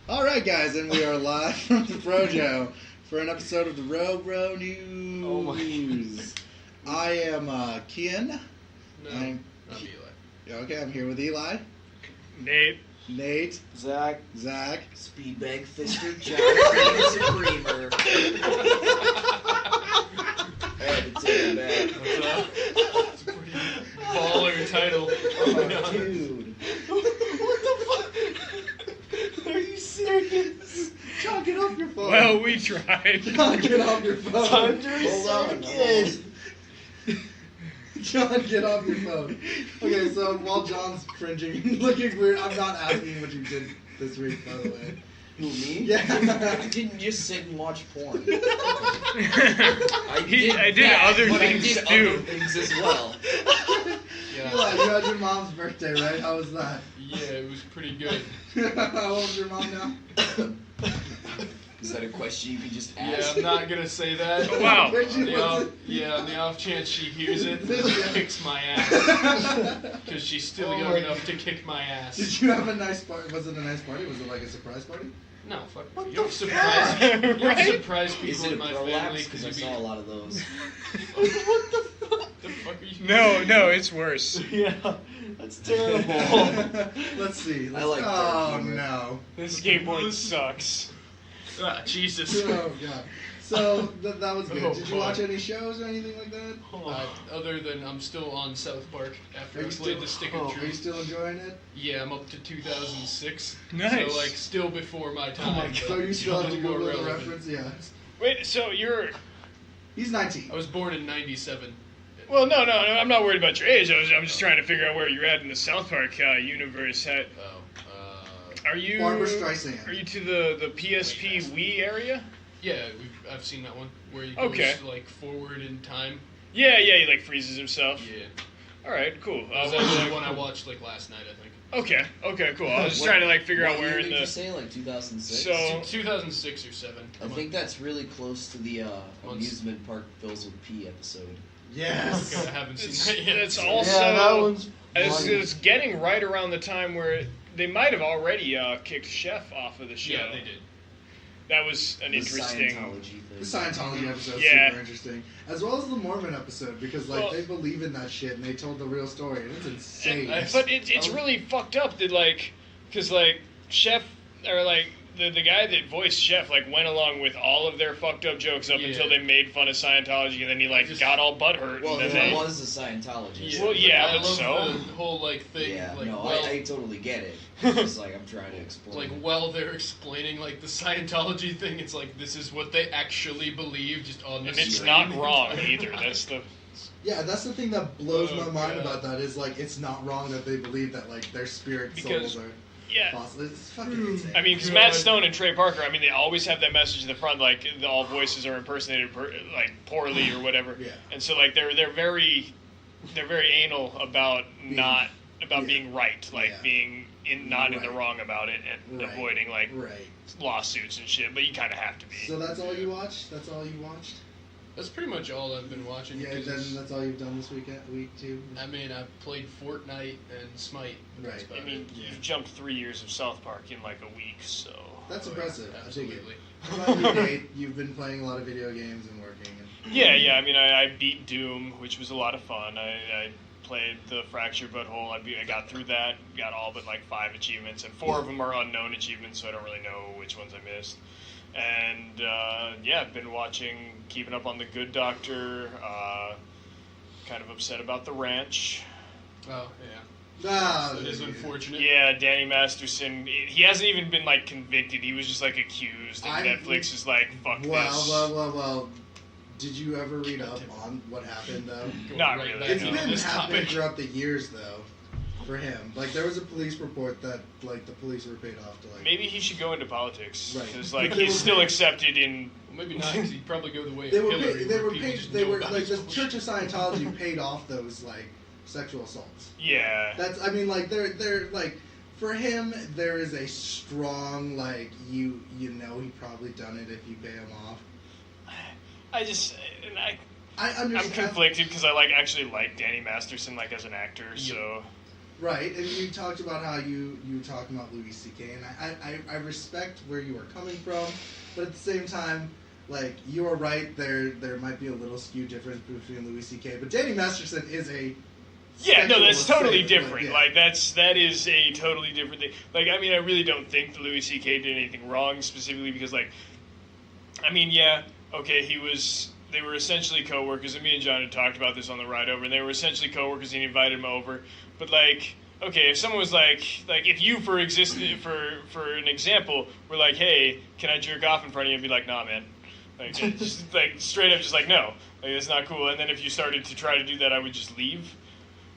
Alright, guys, and we are live from the Brojo for an episode of the Robro News. Oh my. I am Kien. No, I'm Eli. Yeah, okay, I'm here with Eli, Nate, Zach, Speedbag Fister, John, Creamer. I had to take it back. What's up? It's a pretty baller title. Oh, dude. What the fuck? Are you serious? John, get off your phone. Well, we tried. John, get off your phone. Time to restart again. John, get off your phone. Okay, so while John's cringing and looking weird, I'm not asking what you did this week, by the way. Who, me? Yeah. I didn't just sit and watch porn. I did that, other but things I did too. other things as well. Eli, you had your mom's birthday, right? How was that? Yeah, it was pretty good. How old's your mom now? Is that a question you can just Yeah, ask? I'm not gonna say that. Wow. On the off chance she hears it, then she kicks my ass. Because she's still Oh young my enough to kick my ass. Did you have a nice party? Was it a nice party? Was it like a surprise party? No, fuck. What You the don't surprise. You don't Right? surprise people Is it in a my family prolapse? Because I you'd be- saw a lot of those. What the fuck? The fuck are you? No, it's worse. Yeah, that's terrible. Let's see. I like Oh dark humor. no. This skateboard sucks. Ah, Jesus. Oh god. So that was good. Oh, Did you boy. watch any shows or anything like that? Other than I'm still on South Park after Are I you played still- the Stick Are of you Truth. still enjoying it? Yeah, I'm up to 2006. Nice. So like still before my time. but So you still have to a little Google more the relevant. reference? Yeah. Wait, so you're... He's 19. I was born in '97. Well, no, I'm not worried about your age. I'm just trying to figure out where you're at in the South Park universe. Are you... Barbra Streisand. Are you to the PSP Wii area? Yeah, I've seen that one where he Okay. goes like forward in time. Yeah, he like freezes himself. Yeah, Alright, cool. that was actually one I watched like last night, I think. Okay, cool. I was just trying to like figure out What where year in did you the... say, like 2006? So- 2006 or 7. I think that's really close to the Months. amusement park fills with pee episode. Yes. Okay, I haven't seen It's, that yet. it's so- also... Yeah, that one's It's getting right around the time where they might have already kicked Chef off of the show. Yeah, they did. That was an the interesting... Scientology thing. The Scientology episode is Yeah. super interesting, as well as the Mormon episode, because like Well- they believe in that shit and they told the real story, and it's insane. But it's really fucked up that like, because like Chef or like the guy that voiced Chef like went along with all of their fucked up jokes up Yeah. until they made fun of Scientology, and then he like Just- got all butthurt. Well, and he then they, was a Scientologist. Well, yeah, I but love so? the whole like thing. Yeah, like, no, well, I totally get it. It's just like I'm trying to explain. like while they're explaining like the Scientology thing, it's like this is what they actually believe, just on the and it's screen. not wrong either. That's the Yeah, that's the thing that blows Oh, my mind God. about that is like it's not wrong that they believe that like their spirit Because- souls are yeah. possible. It's fucking insane. I mean, because God. Matt Stone and Trey Parker, I mean, they always have that message in the front, like all voices are impersonated like poorly or whatever. Yeah. And so like they're very anal about not yeah. being right, like Yeah. being not in the Right. wrong about it and Right. avoiding like right. lawsuits and shit. But you kind of have to be. So that's all you watched? That's all you watched? That's pretty much all I've been watching. Yeah, 'cause then that's all you've done this week too. I mean, I played Fortnite and Smite. but that's Right. about I mean, it. Yeah. you've jumped 3 years of South Park in like a week, so. That's Oh, impressive. I think it. Absolutely. How about you, Nate? You've been playing a lot of video games and working. Yeah. I mean, I beat Doom, which was a lot of fun. I played the Fractured Butthole. I got through that, got all but like 5 achievements, and 4 of them are unknown achievements, so I don't really know which ones I missed. And I've been keeping up on the Good Doctor. Kind of upset about the ranch. Oh yeah. Ah, It is unfortunate. Yeah, Danny Masterson. He hasn't even been like convicted. He was just like accused, and Netflix is like, "Fuck this." Well. Did you ever read up on what happened though? Going Not right really, back It's no. into been this happening topic. throughout the years though, for him. Like there was a police report that like the police were paid off to like. Maybe he should go into politics Right. because like But they he's were still paid- accepted in. Well, maybe not, because he'd probably go the way They of were Hillary. paid. They where were people paid. just They know were about like his the bullshit. Church of Scientology paid off those like sexual assaults. Yeah. That's. I mean, like they're like. For him, there is a strong like you know he probably done it if you pay him off. I I understand. I'm conflicted because I actually like Danny Masterson like as an actor, so Right, and you talked about how you were talking about Louis C.K. and I respect where you are coming from, but at the same time, like, you are right, there might be a little skew difference between Louis C.K., but Danny Masterson is a Yeah, no, that's sexual totally assailant, different. yeah. Like that is a totally different thing. Like, I mean, I really don't think that Louis C.K. did anything wrong specifically because, like, I mean, yeah, okay, they were essentially coworkers, and me and John had talked about this on the ride over, and they were essentially coworkers, and he invited him over. But, like, okay, if someone was like if you for an example were like, hey, can I jerk off in front of you? I'd be like, nah, man. Like, just, like, straight up just like, no. Like, that's not cool. And then if you started to try to do that, I would just leave.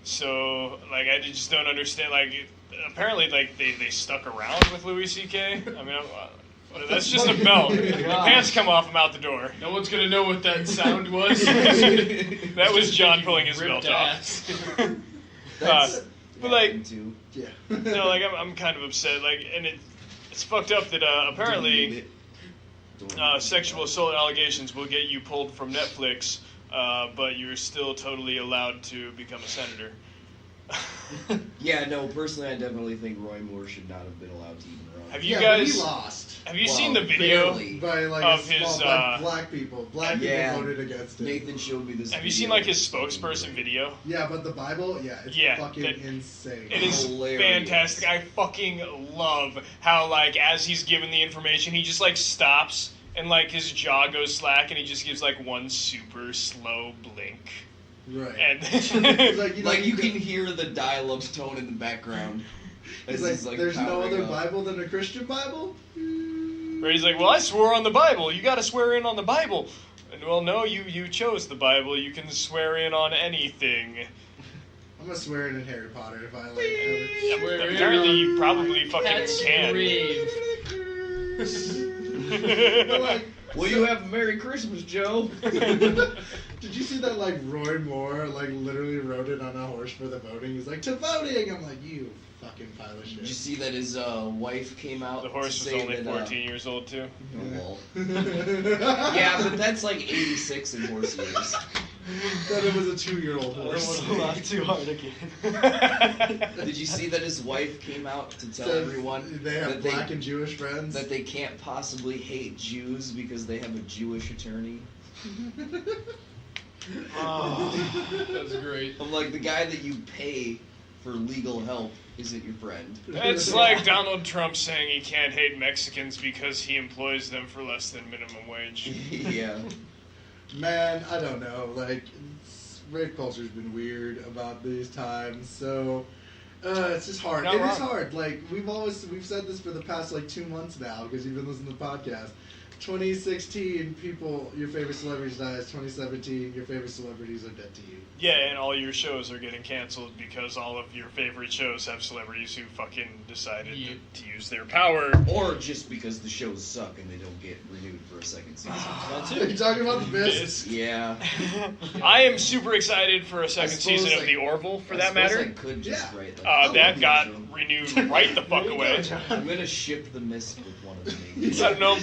So, like, I just don't understand. Like, apparently, like, they stuck around with Louis C.K. I mean, that's just a belt. The pants come off, I'm out the door. No one's gonna know what that sound was. That was John pulling his Ripped belt ass. off. But, like, too. Yeah. no, like, I'm kind of upset. Like, and it's fucked up that apparently sexual assault allegations will get you pulled from Netflix, but you're still totally allowed to become a senator. Yeah, no, personally, I definitely think Roy Moore should not have been allowed to even run. Have you But guys he lost have you Well, seen the video? barely. by like Of a small his, black people. Black Yeah. people voted against it. Nathan showed me this. Have you video. seen like his spokesperson video? Yeah, but the Bible, it's Yeah, fucking that- insane. It is Hilarious. fantastic. I fucking love how, like, as he's given the information, he just, like, stops and, like, his jaw goes slack and he just gives, like, one super slow blink. Right. And It's like, Like you can hear the dial-up tone in the background. It's as like, he's, there's no powering other up. Bible than a Christian Bible? where he's like, well, I swore on the Bible. You gotta swear in on the Bible. And, well, no, you chose the Bible. You can swear in on anything. I'm gonna swear in Harry Potter if I like ever. Apparently, you probably fucking That's can. grave. But, like, Will you have a Merry Christmas, Joe? did you see that, like, Roy Moore, like, literally rode it on a horse for the voting? He's like, to voting! I'm like, you fucking pile of shit. Did you see that his wife came out? The horse to was say only that, 14 years old, too. Oh, well. Yeah, but that's like 86 in horse years. That it was a 2-year-old horse. too hard again. Did you see that his wife came out to tell Says everyone they have that black and Jewish friends. that they can't possibly hate Jews because they have a Jewish attorney? That's great. I'm like, the guy that you pay for legal help isn't your friend. It's like Donald Trump saying he can't hate Mexicans because he employs them for less than minimum wage. Yeah. Man, I don't know. Like, rape culture's been weird about these times, so it's just hard. Not It is wrong. hard. Like, we've said this for the past like 2 months now because you've been listening to the podcast. 2016, people, your favorite celebrities dies. 2017, your favorite celebrities are dead to you. Yeah, and all your shows are getting canceled because all of your favorite shows have celebrities who fucking decided Yep. to use their power. Or just because the shows suck and they don't get renewed for a second season. That's Are you it. talking about the Biz? Yeah. I am super excited for a second suppose season of I- The Orville, for I that suppose matter. I could just Yeah. write That got show. renewed right the fuck away. I'm gonna ship the mist with one of the I don't know.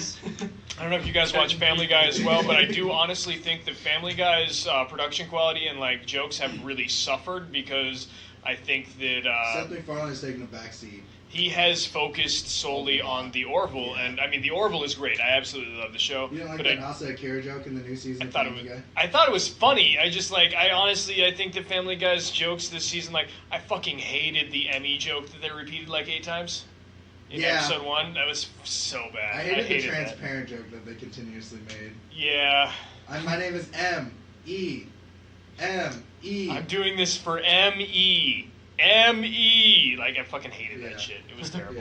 I don't know if you guys watch Family Guy as well, but I do honestly think that Family Guy's production quality and like jokes have really suffered because I think that Seth MacFarlane is taking a backseat. he has focused solely on The Orville, and I mean The Orville is great. I absolutely love the show. You don't like but that Asa Akira joke in the new season I of thought it Family was. Guy? I thought it was funny. I just like. I honestly, I think that Family Guy's jokes this season, like, I fucking hated the Emmy joke that they repeated like 8 times in Yeah. episode 1. That was so bad. I hated the that. transparent joke that they continuously made. Yeah, My name is M.E. M.E. I'm doing this for M.E. M.E. Like, I fucking hated Yeah. that shit. It was terrible.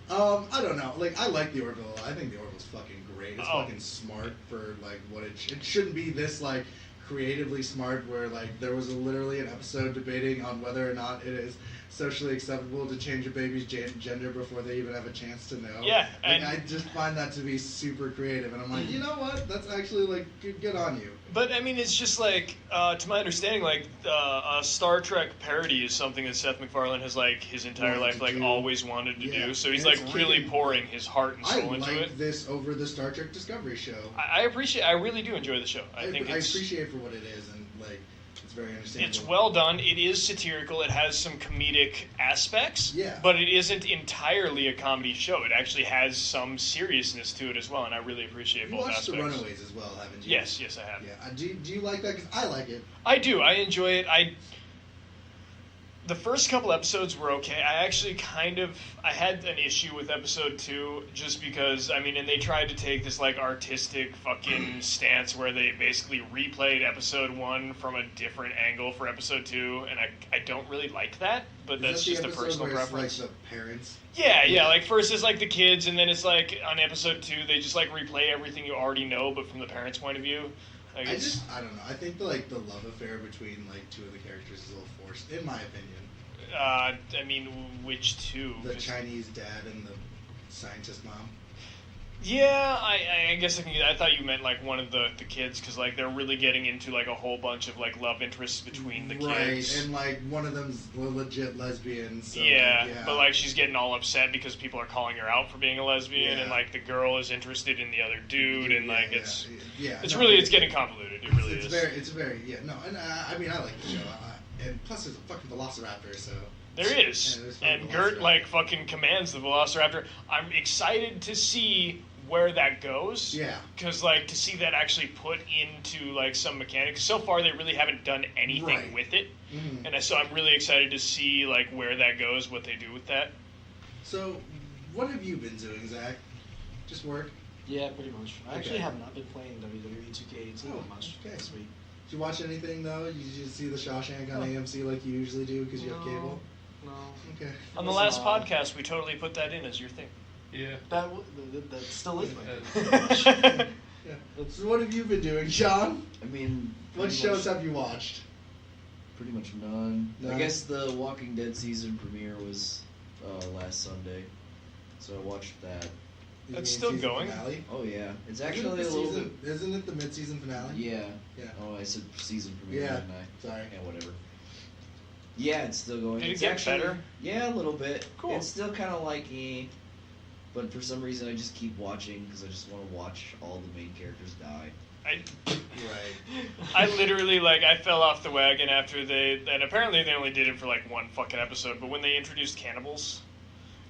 Yeah. I don't know. Like, I like The Orville. I think The Orville's fucking great. It's Oh. fucking smart for, like, what it shouldn't be this, like, creatively smart where, like, there was literally an episode debating on whether or not it is socially acceptable to change a baby's gender before they even have a chance to know. Yeah, Like, and- I just find that to be super creative. And I'm like, you know what? That's actually, like, good on you. But I mean, it's just like, to my understanding, like a Star Trek parody is something that Seth MacFarlane has like his entire Wanted life to like do. always wanted to Yeah, do. So he's and like it's really kicking. pouring his heart and I soul into like it. this over the Star Trek Discovery show. I appreciate. I really do enjoy the show. I think I it's. appreciate it for what it is, and like It's very understandable. It's well done. It is satirical. It has some comedic aspects. Yeah. But it isn't entirely a comedy show. It actually has some seriousness to it as well, and I really appreciate You both watched aspects. The Runaways as well, haven't you? Yes, I have. Yeah. Do you like that? Because I like it. I do. I enjoy it. The first couple episodes were okay. I actually I had an issue with episode 2 just because, and they tried to take this, artistic fucking stance where they basically replayed episode 1 from a different angle for episode 2, and I don't really like that, but that's just a personal preference. Like the parents? Yeah, first it's the kids, and then it's on episode 2, they just replay everything you already know, but from the parents' point of view. I don't know. I think the love affair between two of the characters is a little forced, in my opinion. Which two? The Chinese dad and the scientist mom. Yeah, I guess I thought you meant one of the kids, because they're really getting into a whole bunch of love interests between the kids. Right, and one of them's a legit lesbian. So, yeah, but she's getting all upset because people are calling her out for being a lesbian, and the girl is interested in the other dude, and it's getting convoluted. It really is. It's very and I like the show. And plus, there's a fucking velociraptor, so... There is. And Gert, fucking commands the velociraptor. I'm excited to see where that goes. Yeah. Because, to see that actually put into, some mechanics. So far, they really haven't done anything with it. Mm-hmm. And so I'm really excited to see, where that goes, what they do with that. So, what have you been doing, Zach? Just work? Yeah, pretty much. I actually have not been playing WWE 2K18 much this week. Did you watch anything, though? Did you see the Shawshank on AMC like you usually do because you have cable? No. Okay. On the last podcast, we totally put that in as your thing. Yeah. That still is my thing. Yeah. So what have you been doing, Sean? What shows have you watched? Pretty much none. I guess the Walking Dead season premiere was last Sunday, so I watched that. That's still going? Finale? Oh yeah, it's actually a little bit. Isn't it the mid-season finale? Yeah. Yeah. Oh, I said season premiere, yeah. didn't I? Sorry. Yeah, whatever. Yeah, it's still going. Did it it's get actually better? Yeah, a little bit. Cool. It's still kind of but for some reason I just keep watching because I just want to watch all the main characters die. I literally I fell off the wagon after and apparently they only did it for one fucking episode, but when they introduced cannibals.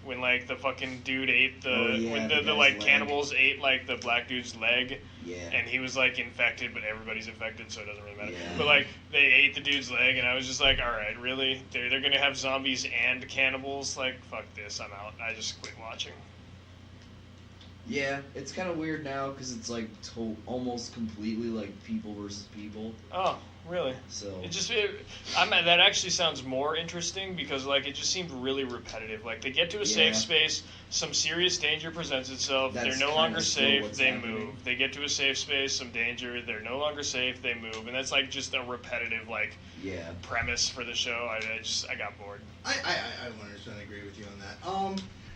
When the fucking dude ate the cannibals ate the black dude's leg, and he was infected, but everybody's infected, so it doesn't really matter. Yeah. But they ate the dude's leg, and I was just all right, really? They're gonna have zombies and cannibals? Fuck this, I'm out. I just quit watching. Yeah, it's kind of weird now because it's almost completely people versus people. Oh. Really? So that actually sounds more interesting because it just seemed really repetitive. They get to a safe space, some serious danger presents itself. They're no longer safe. They move. They get to a safe space, some danger. They're no longer safe. They move, and that's just a repetitive premise for the show. I got bored. I 100% agree with you on that.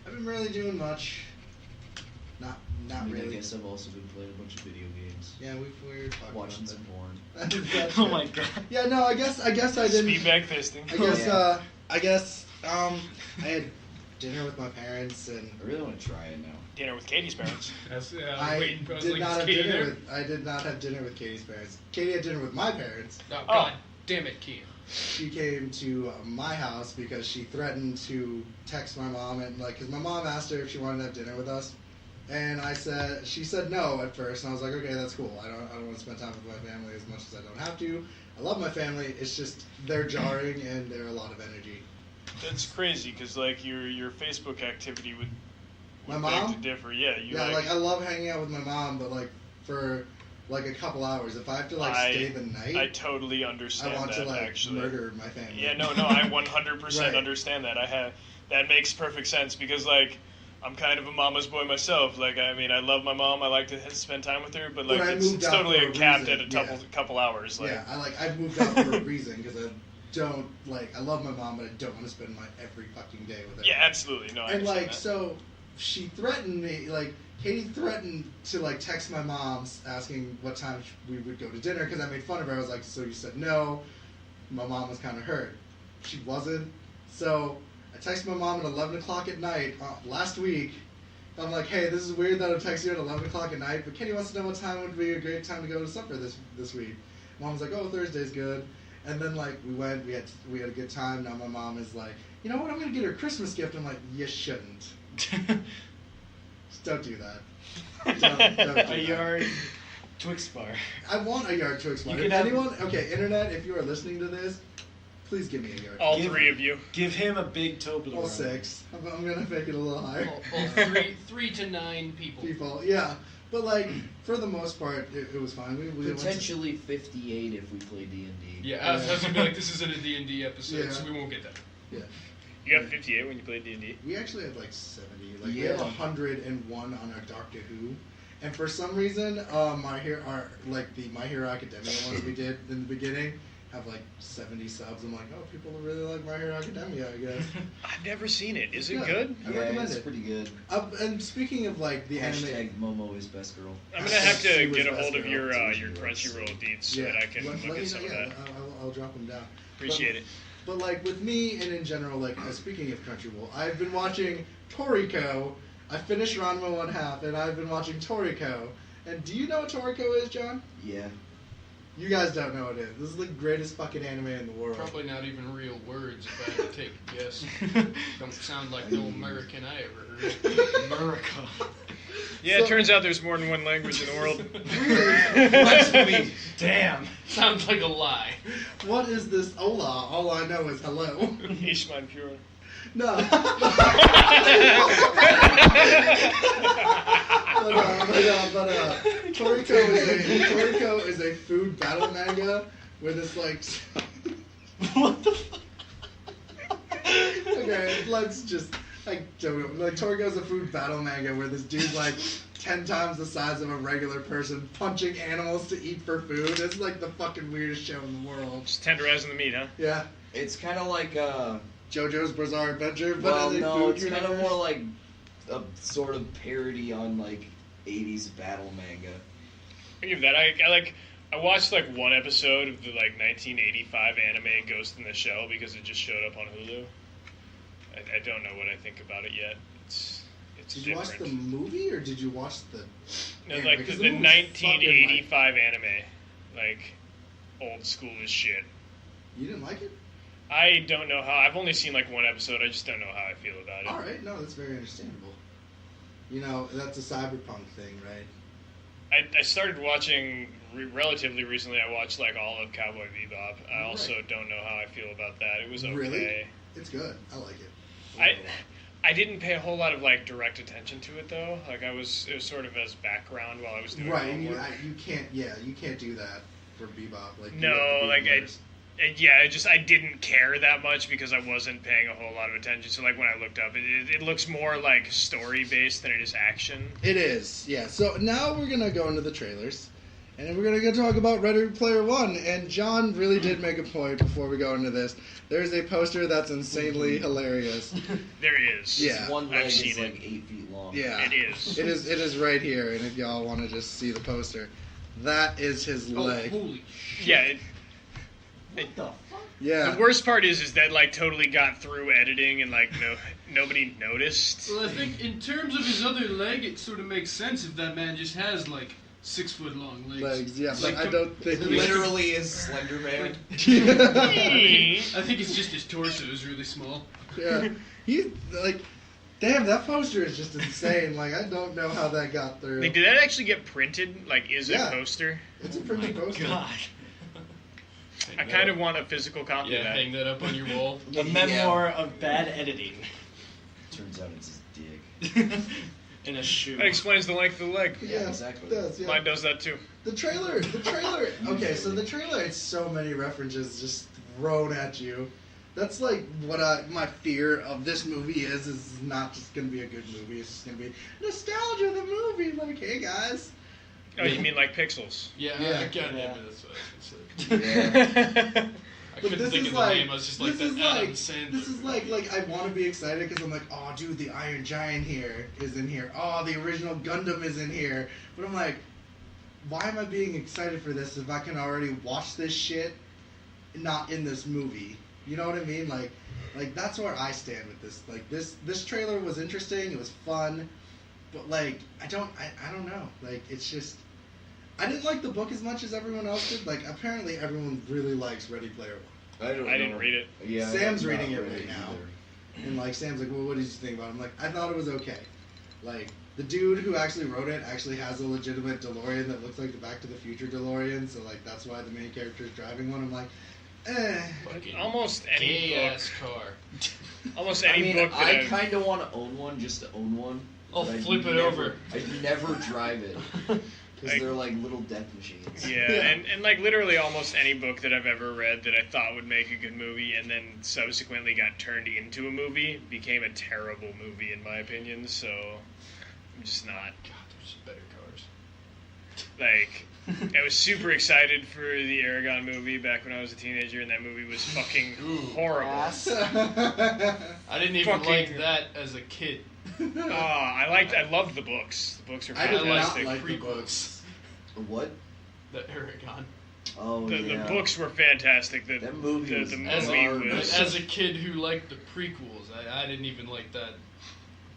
I've been really doing much. Not really. I guess I've also been playing a bunch of video games. Yeah, we're talking watching about some porn. Oh my god. Yeah, no, I guess I didn't. Speedbag fisting. I guess I had dinner with my parents and. I really want to try it now. Dinner with Katie's parents. I did not have dinner with Katie's parents. Katie had dinner with my parents. Oh, God damn it, Kien. She came to my house because she threatened to text my mom and because my mom asked her if she wanted to have dinner with us. And she said no at first, and I was like, okay, that's cool. I don't want to spend time with my family as much as I don't have to. I love my family. It's just they're jarring and they're a lot of energy. That's crazy because your Facebook activity would my mom beg to differ. Yeah, I love hanging out with my mom, but for a couple hours. If I have to stay the night, I totally understand. I want that, to actually murder my family. Yeah, no, I 100% understand that. That makes perfect sense because I'm kind of a mama's boy myself. I love my mom. I like to spend time with her, but it's totally capped at a couple hours. I moved out for a reason because I don't I love my mom, but I don't want to spend my every fucking day with her. Yeah, absolutely. No, I understand that. So she threatened me. Katie threatened to text my mom asking what time we would go to dinner because I made fun of her. I was like, so you said no. My mom was kind of hurt. She wasn't. So I texted my mom at 11 o'clock at night last week. I'm like, hey, this is weird that I'm texting you at 11 o'clock at night, but Katie wants to know what time would be a great time to go to supper this week. Mom was like, oh, Thursday's good. And then like we had a good time. Now my mom is like, you know what? I'm gonna get her a Christmas gift. I'm like, you shouldn't. Just don't do that. Don't do A that. yard Twix bar. I want a yard Twix bar. You If can have- anyone, okay, internet, if you are listening to this, please give me a yard. All Give- 3 of you. Give him a big Toblerone. All 6. I'm gonna make it a little higher. All 3 to 9 people. People, yeah. But like for the most part, it was fine. We went to- Potentially 58 if we play D&D. Yeah, I was gonna be like, this isn't a D&D episode, Yeah. so we won't get that. yeah. You got 58 when you played D&D? We actually had like 70. Like we have Yeah. 101 on our Doctor Who, and for some reason, My Hero Academia ones we did in the beginning have like 70 subs. I'm like, oh, people really like My Hero Academia, I guess. I've never seen it. Is it Yeah. good? I Yeah, recommend it's it. pretty good. And speaking of like the anime, Hashtag Momo is best girl. I'm gonna have to She was get a best hold of girl. your She was. Crunchyroll deeds so yeah, that I can let look me at know, some of yeah, that. I'll drop them down. Appreciate it. But like with me and in general, like speaking of Crunchyroll, I've been watching Toriko. I finished Ranma 1/2, and I've been watching Toriko. And do you know what Toriko is, John? Yeah. You guys don't know what it is. This is the greatest fucking anime in the world. Probably not even real words if I had to take a guess. Don't sound like no American I ever heard. America. Yeah, So- it turns out there's more than one language in the world. Really? Damn. Sounds like a lie. What is this hola? All I know is hello. Ishman Pure. No. but Toriko is a food battle manga where this like. What the fuck? Okay, let's just like Toriko's a food battle manga where this dude's like 10 times the size of a regular person punching animals to eat for food. It's like the fucking weirdest show in the world. Just tenderizing the meat, huh? Yeah, It's kind of like JoJo's Bizarre Adventure, but well, as a no, food it's kind of universe. more like a sort of parody on like 80s battle manga. I give that. I watched like one episode of the like 1985 anime Ghost in the Shell because it just showed up on Hulu. I don't know what I think about it yet. It's Did you different. watch the movie or did you watch the? No, anime? like 'Cause the movie's fucking, 1985 anime, like old school as shit. You didn't like it? I don't know how. I've only seen like one episode. I just don't know how I feel about it. All right, no, that's very understandable. You know, that's a cyberpunk thing, right? I started watching relatively recently. I watched like all of Cowboy Bebop. I also Right. don't know how I feel about that. It was okay. Really? It's good. I like it. I didn't pay a whole lot of like direct attention to it though. Like it was sort of as background while I was doing Right, and you homework. you can't do that for Bebop. Like you No, have to be like, immersed. I didn't care that much because I wasn't paying a whole lot of attention. So like when I looked up, it looks more like story based than it is action. It is, yeah. So now we're gonna go into the trailers, and then we're gonna go talk about Ready Player One. And John really did make a point before we go into this. There's a poster that's insanely hilarious. There is. Yeah. One I've leg seen is it. like 8 feet long. Yeah, It is. It is right here. And if y'all want to just see the poster, that is his Oh, leg. holy shit. Yeah. What the fuck? Yeah. The worst part is that like totally got through editing and like nobody noticed. Well, I think in terms of his other leg, it sort of makes sense if that man just has like 6 foot long legs. Legs, yeah, but Like, I don't think the he- Literally is Slender Man. I think it's just his torso is really small. Yeah, he's like, damn, that poster is just insane. Like, I don't know how that got through. Like, did that actually get printed? Like, is Yeah. a poster? It's a printed poster. God. I kind of want a physical copy Yeah, of that. hang that up on your wall. The memoir of bad editing. Turns out it's his dick. In a shoe. That explains the length of the leg. Yeah, exactly. It does, yeah. Mine does that too. The trailer. Okay, so the trailer had so many references just thrown at you. That's like what my fear of this movie is it's not just gonna be a good movie. It's just gonna be nostalgia of the movie. Like, hey guys. Oh, you mean like Pixels? Yeah, Yeah. I got it. Yeah. That's what I was gonna say. Yeah. I But couldn't this think is of the like name. I was just like, this that is Adam like Sandler. this is like I want to be excited because I'm like, oh dude, the Iron Giant here is in here. Oh, the original Gundam is in here. But I'm like, why am I being excited for this if I can already watch this shit not in this movie? You know what I mean? Like that's where I stand with this. Like this trailer was interesting. It was fun, but like I don't know. Like it's just I didn't like the book as much as everyone else did. Like, apparently everyone really likes Ready Player One. I didn't read it. Yeah, Sam's reading it right now. And, like, Sam's like, well, what did you think about it? I'm like, I thought it was okay. Like, the dude who actually wrote it actually has a legitimate DeLorean that looks like the Back to the Future DeLorean, so, like, that's why the main character is driving one. I'm like, Fucking Almost any book. gay-ass car. Almost any book that I kind of want to own one just to own one. I'll but flip it over. I'd never drive it. Because they're like little death machines. Yeah, and like literally almost any book that I've ever read that I thought would make a good movie and then subsequently got turned into a movie became a terrible movie in my opinion, so I'm just not. God, there's better cars. Like, I was super excited for the Aragon movie back when I was a teenager, and that movie was fucking horrible. Ass. I didn't even Fucking- like that as a kid. I loved the books. The books are I did fantastic. not like the Prequels. books. What? The Aragon. Oh, The yeah. books were fantastic. That movie was the As movie garbage. was. as a kid who liked the prequels, I didn't even like that.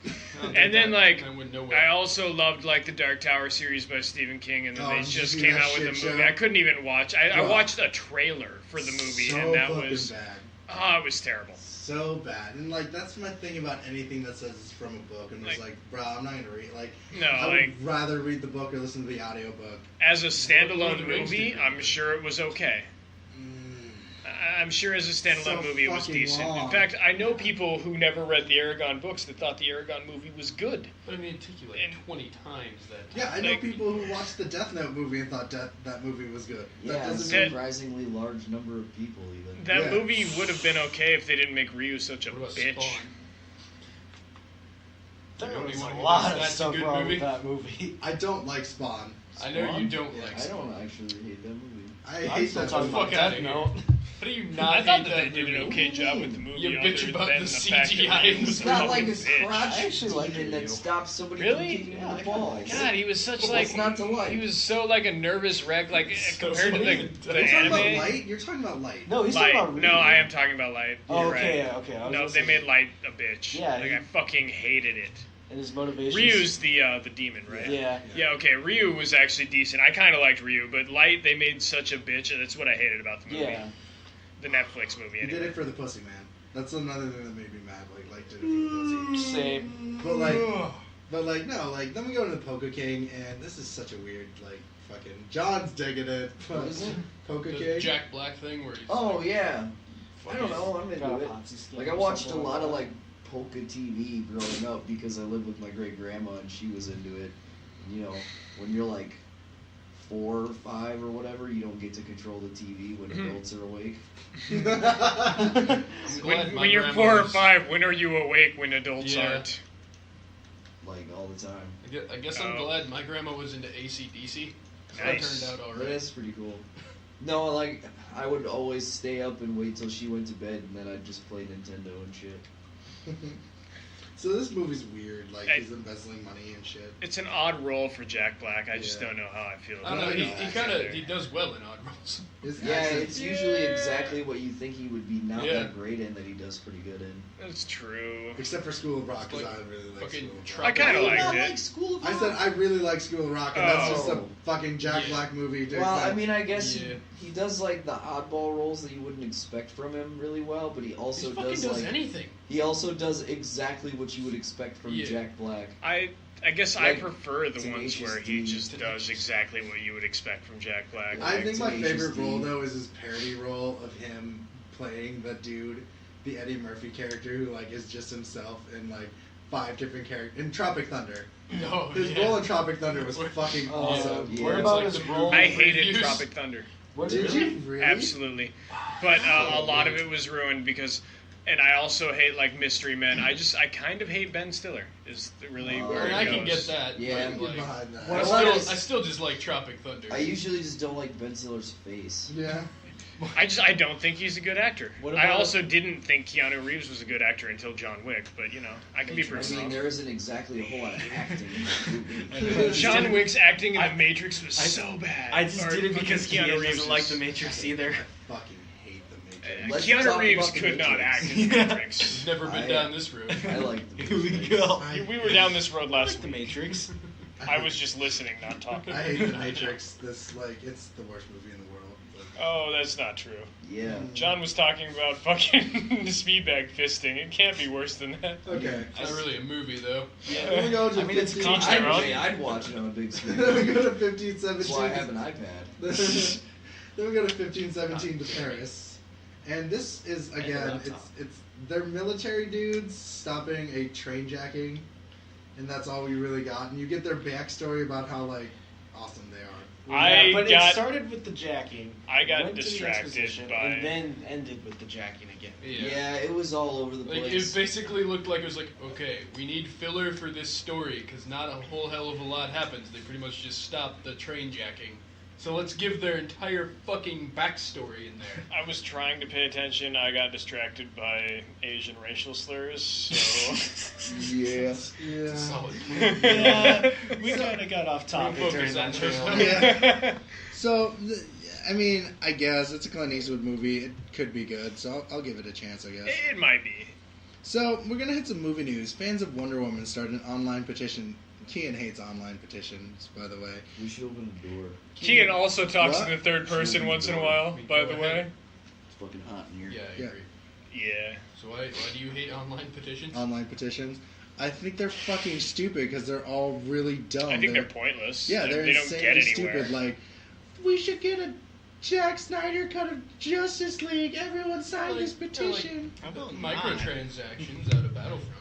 I don't And think then, that like, went nowhere. I also loved like the Dark Tower series by Stephen King, and then Oh, they did you just see came that out with a shit movie. show? I couldn't even watch. I Bro. watched a trailer for the movie, So and that fucking was bad. it was terrible. So bad. And, like, that's my thing about anything that says it's from a book. And it's Like- like, bro, I'm not going to read. Like, No, I like would rather read the book or listen to the audiobook. as a Lord of standalone the Rings movie, did I'm sure it was okay. I'm sure as a standalone So movie it was fucking decent. long. In fact, I know people who never read the Aragon books that thought the Aragon movie was good. But I mean, it took you like And- 20 times that time. Yeah, I know Like- people who watched the Death Note movie and thought that movie was good. Yeah, That a doesn't mean... surprisingly large number of people even. That Yeah. movie would have been okay if they didn't make Ryu such a What about bitch. Spawn? There The only was one a who lot thinks of that's a stuff good wrong movie? with that movie. I don't like Spawn. I know you Spawn? don't Yeah, like I Spawn. don't actually hate that movie. I I'm hate still that talking movie. about Fuck outta Death here. Note. How do you not I thought hate that they did an movie? okay job with the movie. You bitch other about than the fact that CGI Ryu in was the a Got fucking like a bitch. crotch I actually like demon Ryu. that stops somebody Really? from kicking him in the balls. God, he was such What's like not to like? he was so like a nervous wreck. Like So compared to funny. the You're talking about anime. Light? You're talking about Light. No, he's Light. talking about Ryu. No, I am talking about Light. Oh, You're okay, right. okay. I was No, gonna they say- made Light a bitch. Yeah, like he- I fucking hated it. And his motivation. Ryu's the demon, right? Yeah. Yeah, okay. Ryu was actually decent. I kind of liked Ryu, but Light they made such a bitch, and that's what I hated about the movie. Yeah. The Netflix movie. He Anyway. did it for the pussy, man. That's another thing that made me mad. Like Light did it for the pussy. Same. But like, no, like, then we go to the Poker King, and this is such a weird, like, fucking, John's digging it. But What is it? Poker The King? Jack Black thing where he's Oh like, yeah. I fucking- don't know. I'm Got a into it. Ponzi scheme Like I or watched a something lot of that. like polka TV growing up because I lived with my great grandma and she was into it. And, you know, when you're like 4 or 5 or whatever, you don't get to control the TV when adults are awake. I'm glad When, my when you're grandma 4 or was- 5, when are you awake when adults Yeah. aren't? Like all the time. I guess I'm Oh. glad my grandma was into AC/DC. So Nice. It turned out That alright. is pretty cool. No, like I would always stay up and wait till she went to bed and then I'd just play Nintendo and shit. So this movie's weird. Like, I- he's embezzling money and shit. It's an odd role for Jack Black. I just Yeah. don't know how I feel I don't about know. it. He kind of he does well in odd roles. His Yeah, accent- it's usually exactly what you think he would be not Yeah. that great in that he does pretty good in. That's true. Except for School of Rock, because Like, I really like fucking School of Tropic- Rock. I kind of Do you liked not it. like School of I Rock? said I really like School of Rock, and that's just a Oh. fucking Jack Yeah. Black movie. Dude. Well, I Like, mean, I guess Yeah. he does like the oddball roles that you wouldn't expect from him really well, but he also He fucking does does like anything. he also does exactly what you would expect from Yeah. Jack Black. I guess I Like, prefer the ones Tenacious where he D. just does exactly what you would expect from Jack Black. I like think my Tenacious favorite D. role though is his parody role of him playing the dude, the Eddie Murphy character who like is just himself in like 5 different characters in Tropic Thunder. Oh, His yeah. role in Tropic Thunder was Where- fucking Oh, awesome. yeah. Where it's What about like his the role? I movie hated reviews. Tropic Thunder. What's Did his you really? Absolutely. But a lot of it was ruined because, and I also hate like Mystery Men. I kind of hate Ben Stiller. Is really Oh, where And it I goes. can get that. Yeah, but, Get like, behind that. What I about still just like Tropic Thunder. I usually just don't like Ben Stiller's face. Yeah. I don't think he's a good actor. What I about- also didn't think Keanu Reeves was a good actor until John Wick. But you know, I can be I pretty mean, wrong. there isn't exactly a whole lot of acting in that I movie. know. John Wick's acting in I- The Matrix was I- so bad. I just Or did it because fucking Keanu doesn't like is- The Matrix either. I fucking hate the Matrix. Let's Keanu talk Reeves about The could not Matrix. act in The Yeah. Matrix. He's never been I- down this road. I like the Here we Matrix. go. I We were down this road I last like The week. Matrix. I was just listening, not talking. I hate The Matrix. It's the worst movie in the world. Oh, that's not true. Yeah. John was talking about fucking speedbag fisting. It can't be worse than that. Okay. It's not really a movie, though. Then we go to it's 15. teach their own. I'd watch it on a big screen. Then we go to 15, That's 17. why I have an iPad. Then we go to 15, 17 to Paris, and this is again, it's they're military dudes stopping a train jacking, and that's all we really got. And you get their backstory about how awesome they are. But it started with the jacking. I got went to the distracted exposition, by. and then ended with the jacking again. Yeah, it was all over the Like, place. it basically looked like it was like, okay, we need filler for this story, because not a whole hell of a lot happens. They pretty much just stop the train jacking. So let's give their entire fucking backstory in there. I was trying to pay attention. I got distracted by Asian racial slurs. So Yeah. Yeah. Solid. Yeah, we kind of got off topic Focus during that on trailer. Yeah. So, I mean, I guess it's a Clint Eastwood movie. It could be good, so I'll give it a chance, I guess. It might be. So, we're going to hit some movie news. Fans of Wonder Woman started an online petition. Kien hates online petitions, by the way. We should open the door. Kien also talks What? in the third person once in a while, by the way. It's fucking hot in here. Yeah, I Yeah. agree. Yeah. So why do you hate online petitions? Online petitions. I think they're fucking stupid because they're all really dumb. I think they're pointless. Yeah, they're they don't get insanely anywhere. stupid. Like, we should get a Zack Snyder cut of Justice League. Everyone sign Like, this petition. How about microtransactions out of Battlefront?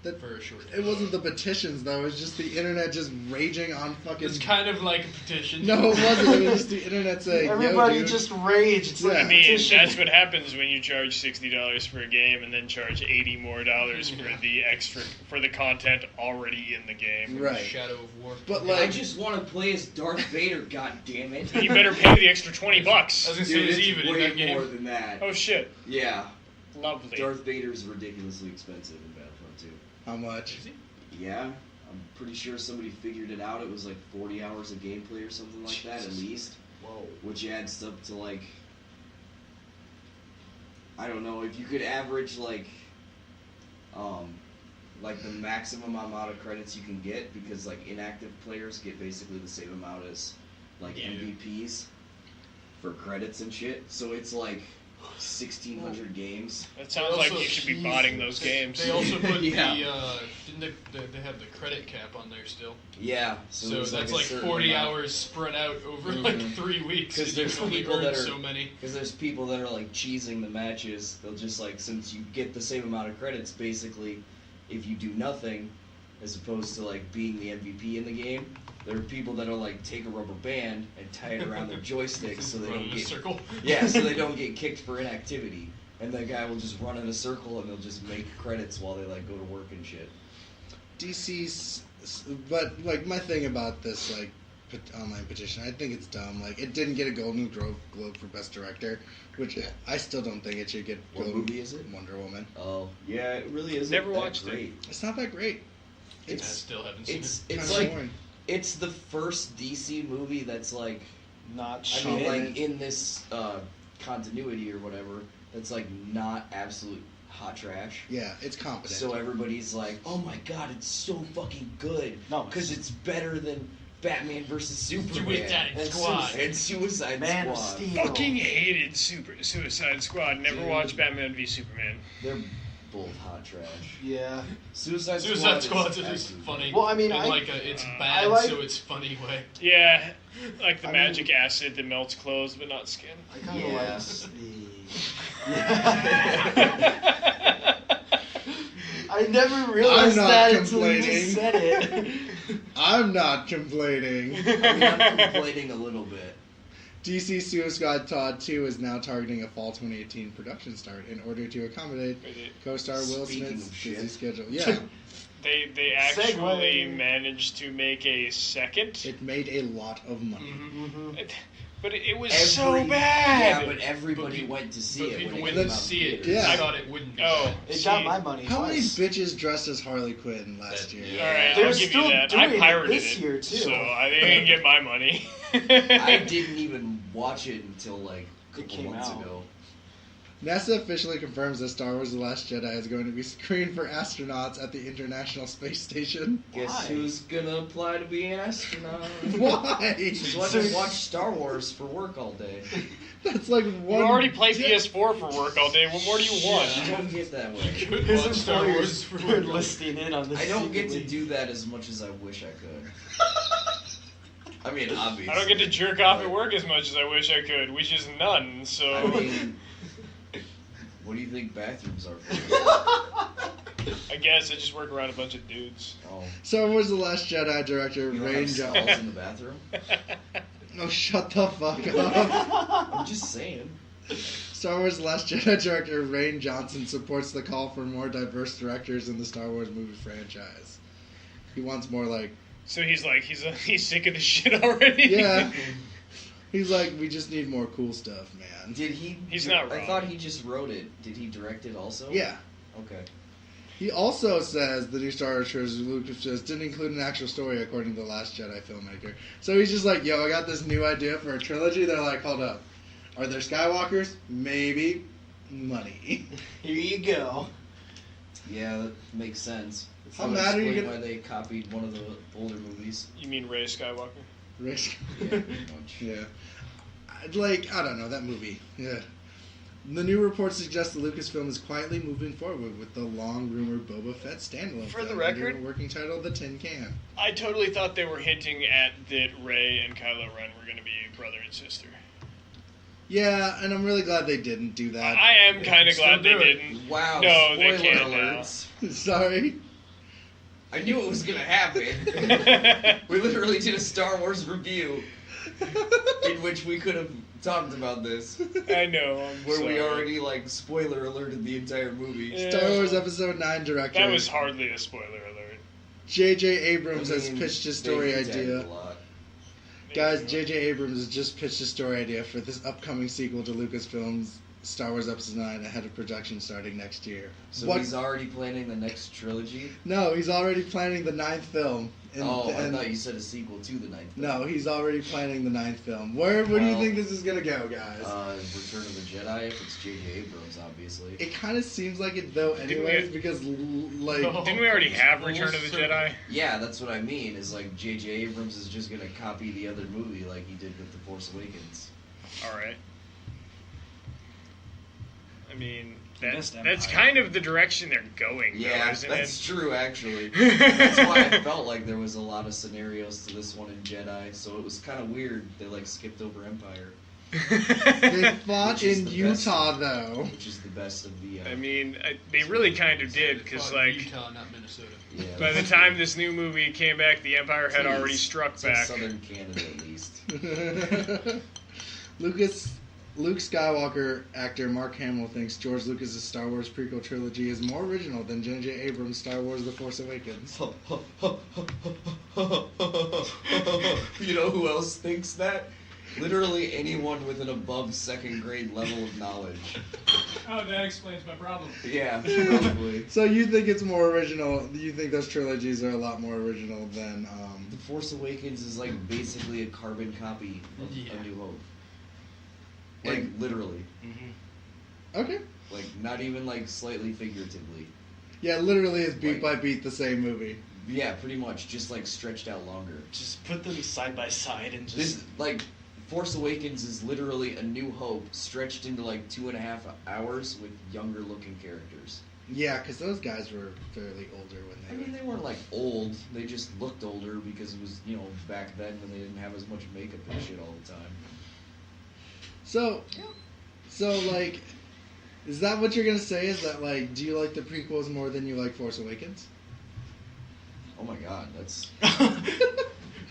That- For a short It wasn't the petitions though. It was just the internet just raging on fucking. It's kind of like a petition. No, it wasn't. It was just the internet saying, Everybody "Yo, dude." just raged. It's like Yeah. a I mean, petition. that's what happens when you charge $60 for a game and then charge $80 more for the extra for the content already in the game. Right. Shadow of War. But I like, just want to play as Darth Vader, god damn it. You better pay the extra $20. I was gonna say Dude, it's it's even in way that game. more than that. Oh shit! Yeah. Lovely. Darth Vader's ridiculously expensive in Battlefront 2. how much? Yeah. I'm pretty sure somebody figured it out. It was like 40 hours of gameplay or something like that at least. Whoa. Which adds up to like, I don't know, if you could average like the maximum amount of credits you can get, because like inactive players get basically the same amount as like Yeah. MVPs for credits and shit. So it's like 1,600 games. That sounds like you should be botting those games. They also put Yeah. didn't they have the credit cap on there still? Yeah. So it's that's a like certain 40 amount. hours spread out over Mhm. like 3 weeks. 'Cause and there's you can only people earn that are- so many. Because there's people that are like cheesing the matches. They'll just like, since you get the same amount of credits, basically, if you do nothing, as opposed to like being the MVP in the game, there are people that are like take a rubber band and tie it around their joystick so they Run don't in a get circle. yeah, so they don't get kicked for inactivity. And that guy will just run in a circle and they'll just make credits while they like go to work and shit. DC's, but like my thing about this like online petition, I think it's dumb. Like it didn't get a Golden Globe for Best Director, which I still don't think it should get. What movie is it? Wonder Woman. Oh, yeah, it really isn't. Never that watched it. great. It's not that great. I It's still haven't seen it's it. it's Kinda like boring. it's the first DC movie that's like, Not I shit. mean, like in this continuity or whatever, that's like not absolute hot trash. Yeah, it's competent. So everybody's like, "Oh my god, it's so fucking good!" No, because it's better than Batman versus Superman Suicide and Squad. and Suicide Man of Squad. Steel. Fucking hated Suicide Squad. Never Dude. watched Batman v Superman. They're both hot trash. Yeah. Suicide Suicide Squad Squad's is just absolute- funny. Well, I mean, in I- like a, it's I bad, like- so it's funny way. Yeah, like the I magic mean- acid that melts clothes but not skin. I kind of Yeah. like the. I never realized I'm not that until you complaining. just said it. I'm not complaining. I mean, I'm complaining a little bit. DC Suicide Squad 2 is now targeting a fall 2018 production start in order to accommodate co-star Will Speaking Smith's of shit. busy schedule. Yeah, They actually Segue. managed to make a second. it made a lot of money. Mm-hmm. But it was so bad. Yeah, but everybody But went to see But it. people when went it to came out see in it. theaters. Yeah. I thought it wouldn't. Be Oh, bad. It see, got my money. How many twice. bitches dressed as Harley Quinn last year? Yeah. All right, They're I'll give still you that. doing I it pirated this year, too. so I didn't get my money. I didn't even watch it until like a It couple came months out. ago. NASA officially confirms that Star Wars The Last Jedi is going to be screened for astronauts at the International Space Station. Guess Why? who's gonna apply to be an astronaut? Why? Just let me watch Star Wars for work all day. That's like You one... already play PS4 for work all day. What more do you want? I don't get that way. Could His watch Star Wars employers for are work. listening in on this. I don't get to secretly. do that as much as I wish I could. I mean, obviously. I don't get to jerk off at work as much as I wish I could, which is none. So I mean, what do you think bathrooms are for? I guess I just work around a bunch of dudes. Oh, Star Wars The Last Jedi director you don't Rain have stalls Johnson. in the bathroom? Oh, shut the fuck up. I'm just saying. Star Wars The Last Jedi director Rain Johnson supports the call for more diverse directors in the Star Wars movie franchise. He wants more like... So he's like, he's sick of this shit already. Yeah. He's like, we just need more cool stuff, man. Did he? He's not I wrong. thought he just wrote it. Did he direct it also? Yeah. Okay. He also says the new Star Wars trilogy Lucas just didn't include an actual story according to the Last Jedi filmmaker. So he's just like, yo, I got this new idea for a trilogy. They're like, hold up. Are there Skywalkers? Maybe. Money. Here you go. Yeah, that makes sense. How That would mad are you explain gonna- why they copied one of the older movies. You mean Rey Skywalker? Risk. Yeah, pretty much. Yeah. Like, I don't know, that movie. Yeah. The new report suggests that Lucasfilm is quietly moving forward with the long-rumored Boba Fett standalone For the film record- under a working title, The Tin Can. I totally thought they were hinting at that Rey and Kylo Ren were going to be brother and sister. Yeah, and I'm really glad they didn't do that. I am kind of Still glad they do it. didn't. Wow. No, they spoiler can't now. alerts. Sorry. I knew it was gonna happen. We literally did a Star Wars review in which we could have talked about this, I know. I'm where we sorry. already like spoiler alerted the entire movie. Yeah. Star Wars Episode 9 director That was hardly a spoiler alert. J.J. Abrams I has mean, pitched his they story hinted idea. a lot. Guys, J.J. Abrams has just pitched a story idea for this upcoming sequel to Lucasfilm's Star Wars Episode 9 ahead of production starting next year. So What- he's already planning the next trilogy. No, he's already planning the 9th film. And, I and- thought you said a sequel to the 9th. No, he's already planning the 9th film. Where do you Well, think this is gonna go, guys? Return of the Jedi. If it's J.J. Abrams, obviously. It kind of seems like it though, Didn't anyways, we- because like No. Didn't we already have Return of the Full Jedi? Yeah, that's what I mean. Is like J.J. Abrams is just gonna copy the other movie like he did with The Force Awakens. All right. I mean, Missed that's Empire. kind of the direction they're going, Yeah, though, isn't that's it? true. Actually, that's why I felt like there was a lot of scenarios to this one in Jedi. So it was kind of weird. They like skipped over Empire, they fought Which is in the best. Utah though. which is the best of the. I mean, they really kind of did, because like Utah, not Minnesota. yeah, by the time this new movie came back, the Empire had already struck it's like back. Southern Canada at least. Luke Skywalker actor Mark Hamill thinks George Lucas's Star Wars prequel trilogy is more original than J.J. Abrams' Star Wars: The Force Awakens. You know who else thinks that? Literally anyone with an above second grade level of knowledge. Oh, that explains my problem. Yeah, probably. So you think it's more original? You think those trilogies are a lot more original than? The Force Awakens is like basically a carbon copy of Yeah. A New Hope. Like literally. Okay. Like not even like slightly figuratively. Yeah, literally, it's beat Like- by beat the same movie. Yeah, pretty much. Just like stretched out longer. Just put them side by side and just. This like Force Awakens is literally A New Hope stretched into like 2.5 hours with younger looking characters. Yeah, because those guys were fairly older when I they. mean, they weren't like old. They just looked older because it was, you know, back then when they didn't have as much makeup and shit all the time. So like, is that what you're gonna say? Is that like, do you like the prequels more than you like Force Awakens? Oh my god, that's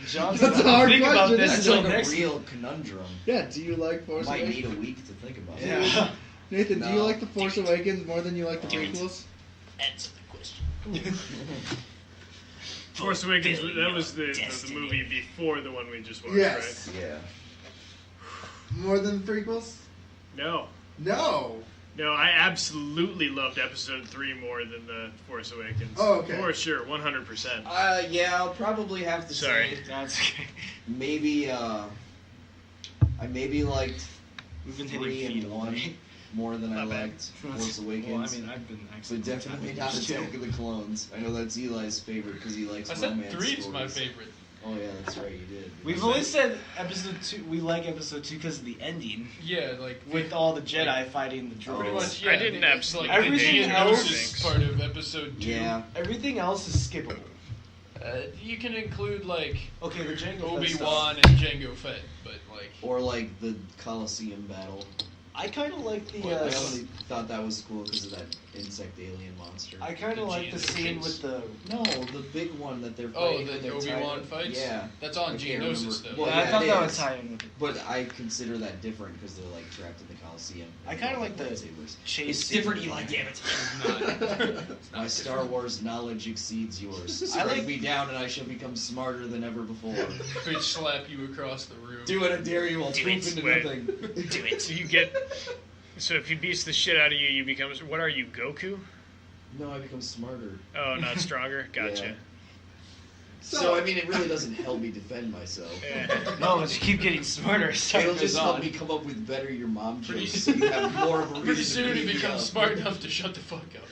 John's That's gonna a hard think about question, this that's isn't until like next. a real conundrum. Yeah. Do you like I Force might Awakens? need a week to think about it. Yeah. Nathan, do you No. like the Force Awakens more than you like the Do it. prequels? Answer the question. Force Awakens, that was the movie before the one we just watched, Yes. Yeah. More than the prequels? right? No. No. No, I absolutely loved Episode 3 more than The Force Awakens. Oh, okay. For sure, 100%. Yeah, I'll probably have to Sorry. say That's okay. maybe I maybe liked We've been 3 hitting feet and all 1. day. more than I Not bad. liked Force Awakens. Well, I mean, I've been actually. but definitely not Attack of the Clones. I know that's Eli's favorite because he likes I said romance 3's my stories. favorite. Oh yeah, that's right, you did. We've always said episode 2. We like episode 2 because of the ending, Yeah, like with all the Jedi fighting the droids. pretty much. Yeah, I didn't absolutely like Everything the else- Geonosis part of episode 2. Yeah. Everything else is skippable. You can include like Okay, the Jango Fett Obi-Wan stuff. and Jango Fett, but like Or like the Colosseum battle. I kind of like the. I only thought that was cool because of that insect alien monster. I kind the of like the scene Geonosis. with the. No, the big one that they're oh, fighting. the they're Obi-Wan tied up. fights. Yeah. That's on I can't Geonosis remember. though. Well, I yeah, thought it that was is. tie in with it. But I consider that different because they're like trapped in the Colosseum. I kinda like the lightsabers. chase It's different, scene. Eli. Damn it! It's My Star Wars knowledge exceeds yours. I Strike like- me down, and I shall become smarter than ever before. Bitch slap you across the room. Do it, I dare you. I'll Do proof it. into Wait. nothing. Do it. So you get. So if he beats the shit out of you, you become. What are you, Goku? No, I become smarter. Oh, not stronger. Gotcha. Yeah. So I mean, it really doesn't help me defend myself. Yeah. No, but you keep getting smarter. as time It'll goes just help on. me come up with better your mom Pretty jokes, so you have more of a reason Pretty to soon he beat me becomes up. smart enough to shut the fuck up.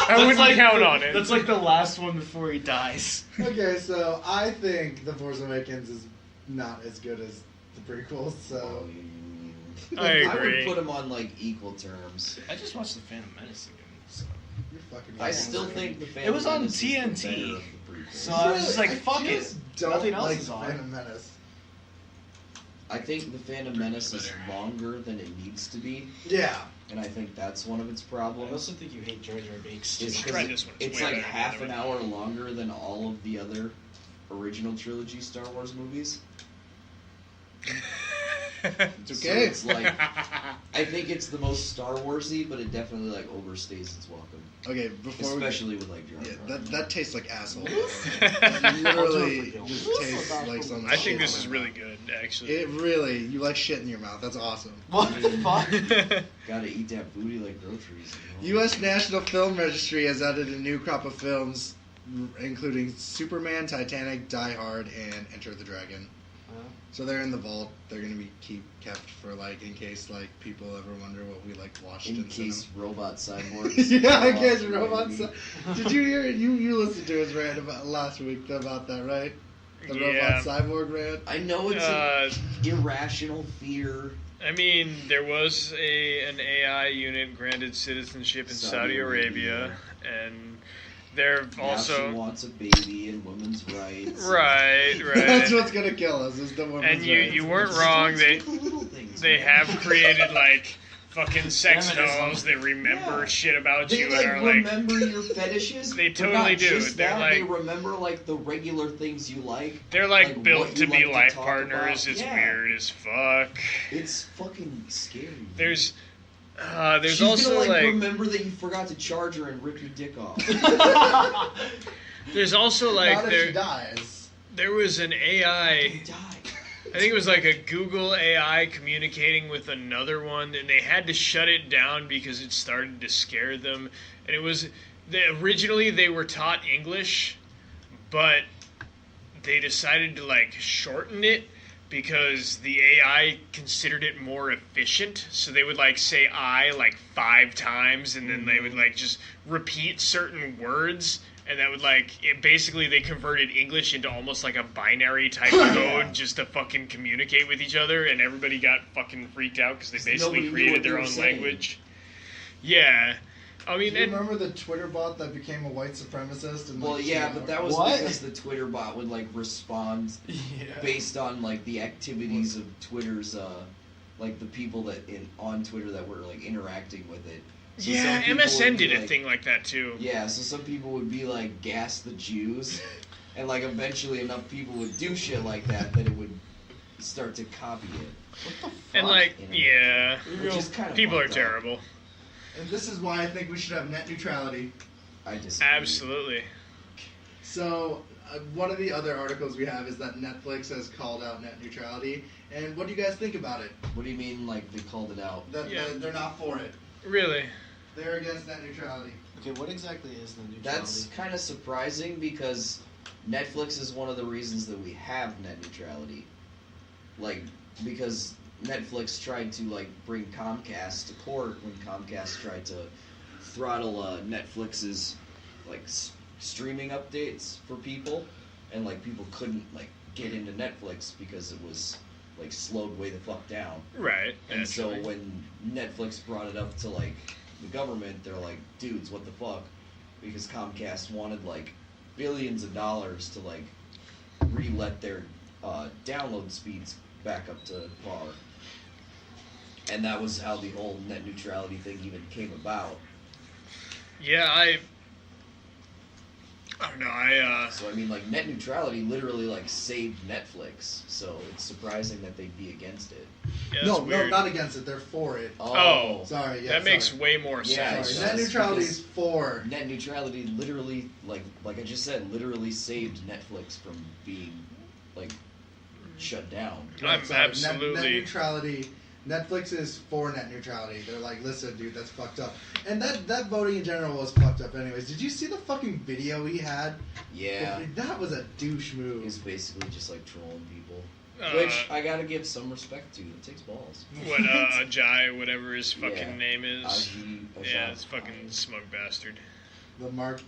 I wouldn't count on it. That's like the last one before he dies. Okay, so I think The Force Awakens is not as good as the prequels, Oh, so. I I would agree. put them on like equal terms. I just watched the Phantom Menace again. So, You're fucking I right. still think the It was on Menace is the TNT. better of the prequels. So I was just like, fuck I it. just don't Nothing else like is the on. Phantom Menace. I think the Phantom Menace is longer than it needs to be, Yeah. and I think that's one of its I problems. also think you hate Jar Jar Binks. Is Try 'cause this one, it's it's way like better than half the an other hour longer than all of the other original trilogy Star Wars movies. It's So okay. it's like I think it's the most Star Warsy, but it definitely like overstays its welcome, Okay, before especially with like Jar we. Jar. Yeah, that tastes like asshole. I'll do Literally it for you. just tastes like something. I think this is really good, actually. It really, you like shit in your mouth. That's awesome. What the fuck? Gotta eat that booty like groceries. You know? U.S. National Film Registry has added a new crop of films, including Superman, Titanic, Die Hard, and Enter the Dragon. So they're in the vault. They're gonna be kept for like in case like people ever wonder what we like watched In in case cinema. robot cyborgs. Yeah, in case Oh, robots. baby. Did you hear? You listened to his rant about last week about that, right? The Yeah. robot cyborg rant. I know it's an irrational fear. I mean, there was an AI unit granted citizenship in Saudi Arabia, and they're Now also she wants a baby and women's rights. right. That's what's gonna kill us. Is the women's And you rights. weren't Just wrong. wants They the little things, they man. have created like fucking sex Feminism. dolls that remember Yeah. shit about They you like and are like. remember your fetishes. They but totally not do. Just They're that, they like- remember like the regular things you like. They're like like, built what to you be like to life talk partners. about. It's Yeah. weird as fuck. It's fucking scary. There's She's also gonna, like remember that you forgot to charge her and rip your dick off. there's also like Not if she dies. there was an AI. You die. I think it was like a Google AI communicating with another one, and they had to shut it down because it started to scare them. And it was originally they were taught English, but they decided to like shorten it because the AI considered it more efficient. So they would like say "I" like 5 times, and then they would like just repeat certain words. And that would basically they converted English into almost like a binary type code just to fucking communicate with each other, and everybody got fucking freaked out because they basically Nobody knew created what they their were own saying. language. Yeah, I mean, Do you and, remember the Twitter bot that became a white supremacist? And, Well, yeah, but that was What? because the Twitter bot would like respond yeah. based on like the activities of Twitter's like the people that on Twitter that were like interacting with it. So yeah, some people MSN would be, did a like- thing like that too. Yeah, so some people would be like gas the Jews, and like eventually enough people would do shit like that that it would start to copy it. And like, Internet. yeah, Which is kind of people are fucked up. terrible. And this is why I think we should have net neutrality. I disagree. Absolutely. So, one of the other articles we have is that Netflix has called out net neutrality. And what do you guys think about it? What do you mean, like they called it out? That Yeah. they're not for it. Really. They're against net neutrality. Okay, what exactly is the neutrality? That's kind of surprising because Netflix is one of the reasons that we have net neutrality. Like, because Netflix tried to like bring Comcast to court when Comcast tried to throttle Netflix's like streaming updates for people, and like people couldn't like get into Netflix because it was like slowed way the fuck down. Right. And so when Netflix brought it up to like the government, they're like, dudes, what the fuck? Because Comcast wanted like billions of dollars to like re-let their download speeds back up to par. And that was how the whole net neutrality thing even came about. Yeah, I don't know. So I mean, like net neutrality literally like saved Netflix. So it's surprising that they'd be against it. Yeah, No, that's weird. not against it. They're for it. Oh. Sorry. Yeah, that makes sorry. way more Yeah, sense. Sorry. Net neutrality is for. Net neutrality literally, like I just said, literally saved Netflix from being like shut down. I'm Sorry, absolutely. Net neutrality. Netflix is for net neutrality. They're like, listen, dude, that's fucked up. And that voting in general was fucked up anyways. Did you see the fucking video he had? Yeah, That was a douche move. he's basically just like trolling people, Uh, which I gotta give some respect to. It takes balls. What Ajay, whatever his fucking Yeah. name is. Ajay. Yeah, it's fucking smug bastard. The Martin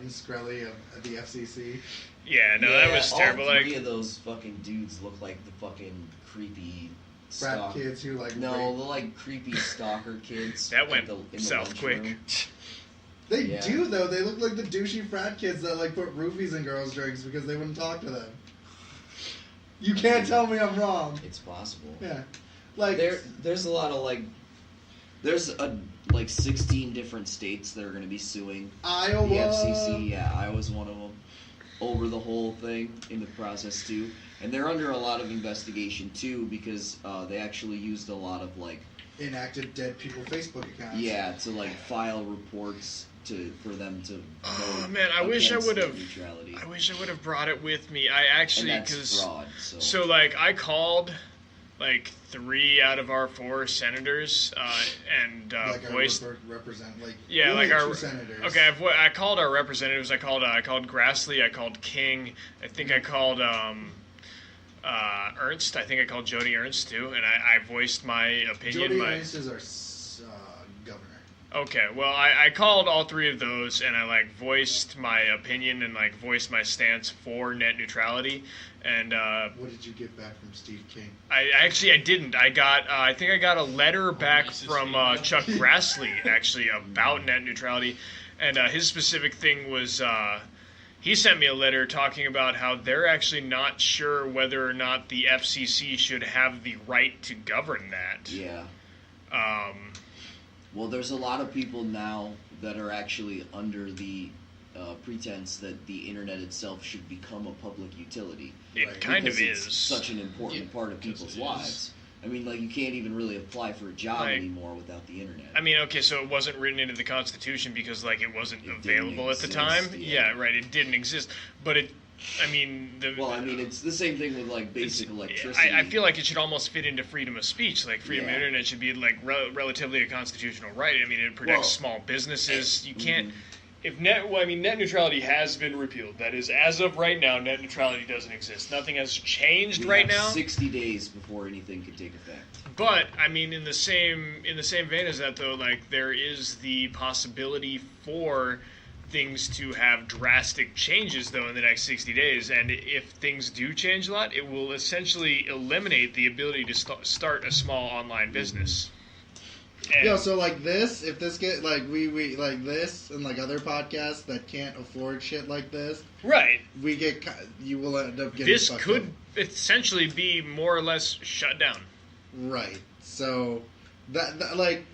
Shkreli of the FCC. Yeah, no, that was terrible. All three Like, of those fucking dudes look like the fucking creepy Frat stalk- kids who like No, rape. the like creepy stalker kids. that in went the south quick. lunchroom. They Yeah. do though. They look like the douchey frat kids that like put roofies in girls' drinks because they wouldn't talk to them. You can't tell me I'm wrong. It's possible. Yeah, like There's a lot of like, there's like 16 different states that are going to be suing Iowa. the FCC. Yeah, Iowa's one of them. Over the whole thing in the process too, and they're under a lot of investigation too because they actually used a lot of like Inactive dead people Facebook accounts. to like file reports for them to. Oh vote man, I wish I against would net have. neutrality. I wish I would have brought it with me. I actually, and that's because fraud. so like I called like 3 out of our 4 senators and Like our voiced. represent like Yeah, only like our 2 senators. Okay, I called our representatives. I called Grassley. I called King. I think I called Ernst. I think I called Jody Ernst too, and I voiced my opinion. Jody Ernst is our governor. Okay, well, I called all 3 of those, and I like voiced my opinion and like voiced my stance for net neutrality. And What did you get back from Steve King? I didn't. I got I think I got a letter back nicest from email. Chuck Grassley actually about net neutrality, and his specific thing was he sent me a letter talking about how they're actually not sure whether or not the FCC should have the right to govern that. Yeah. Um, Well, there's a lot of people now that are actually under the pretense that the internet itself should become a public utility. it Right. kind because of it's is. such an important Yeah, part of because people's it is. lives. I mean, like, you can't even really apply for a job Like- anymore without the internet. I mean, okay, so it wasn't written into the Constitution because, like, it wasn't It didn't available at the exist, time. yeah. Yeah, right. It didn't exist, but it. I mean, well, I mean, it's the same thing with, like, basic electricity. I feel like it should almost fit into freedom of speech. Like freedom of Yeah. internet should be like relatively a constitutional right. I mean, it protects Well, small businesses. You can't. mhm. If net neutrality has been repealed. That is, as of right now, net neutrality doesn't exist. Nothing has changed We right have now. 60 days before anything can take effect. But I mean, in the same vein as that, though, like there is the possibility for things to have drastic changes, though, in the next 60 days. And if things do change a lot, it will essentially eliminate the ability to start a small online business. And Yo, so like this, if this get like we like this and like other podcasts that can't afford shit like this, right, you will end up getting this fucked could up. essentially be more or less shut down. Right. So that like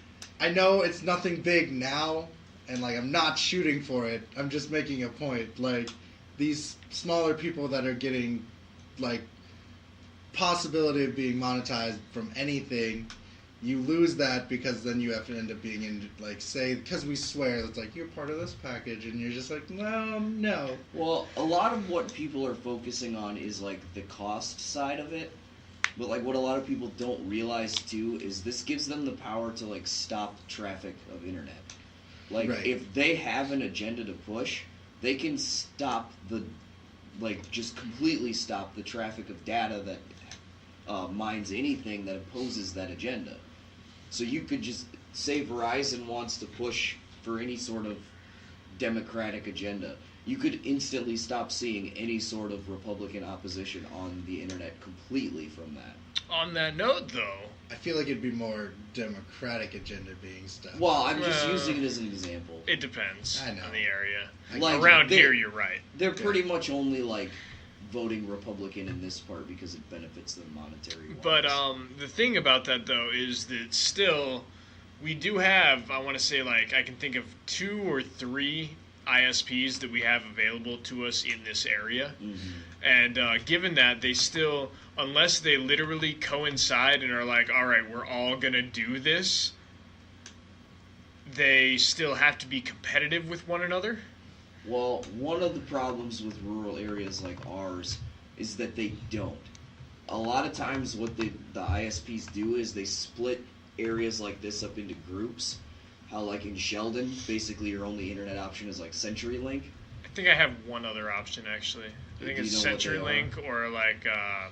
I know it's nothing big now, and like I'm not shooting for it. I'm just making a point. Like these smaller people that are getting like possibility of being monetized from anything, you lose that because then you have to end up being in like say because we swear it's like you're part of this package and you're just like no. Well, a lot of what people are focusing on is like the cost side of it. But like what a lot of people don't realize too is this gives them the power to like stop traffic of internet. Like Right. if they have an agenda to push, they can stop the like just completely stop the traffic of data that minds anything that opposes that agenda. So you could just say Verizon wants to push for any sort of democratic agenda. You could instantly stop seeing any sort of Republican opposition on the internet completely from that. On that note, though, I feel like it'd be more democratic agenda being stuff. Well, I'm just using it as an example. it depends I know. on the area. Like, Around here, you're right. They're pretty much only like voting Republican in this part because it benefits them monetary wise. But the thing about that, though, is that still we do have, I want to say, like, I can think of 2 or 3 ISPs that we have available to us in this area. Mm-hmm. And given that, they still, unless they literally coincide and are like, all right, we're all going to do this, they still have to be competitive with one another. Well, one of the problems with rural areas like ours is that they don't. A lot of times what the ISPs do is they split areas like this up into groups. How, like, in Sheldon, basically your only internet option is, like, CenturyLink. I think I have one other option, actually. I think Do it's you know what they CenturyLink or, like, I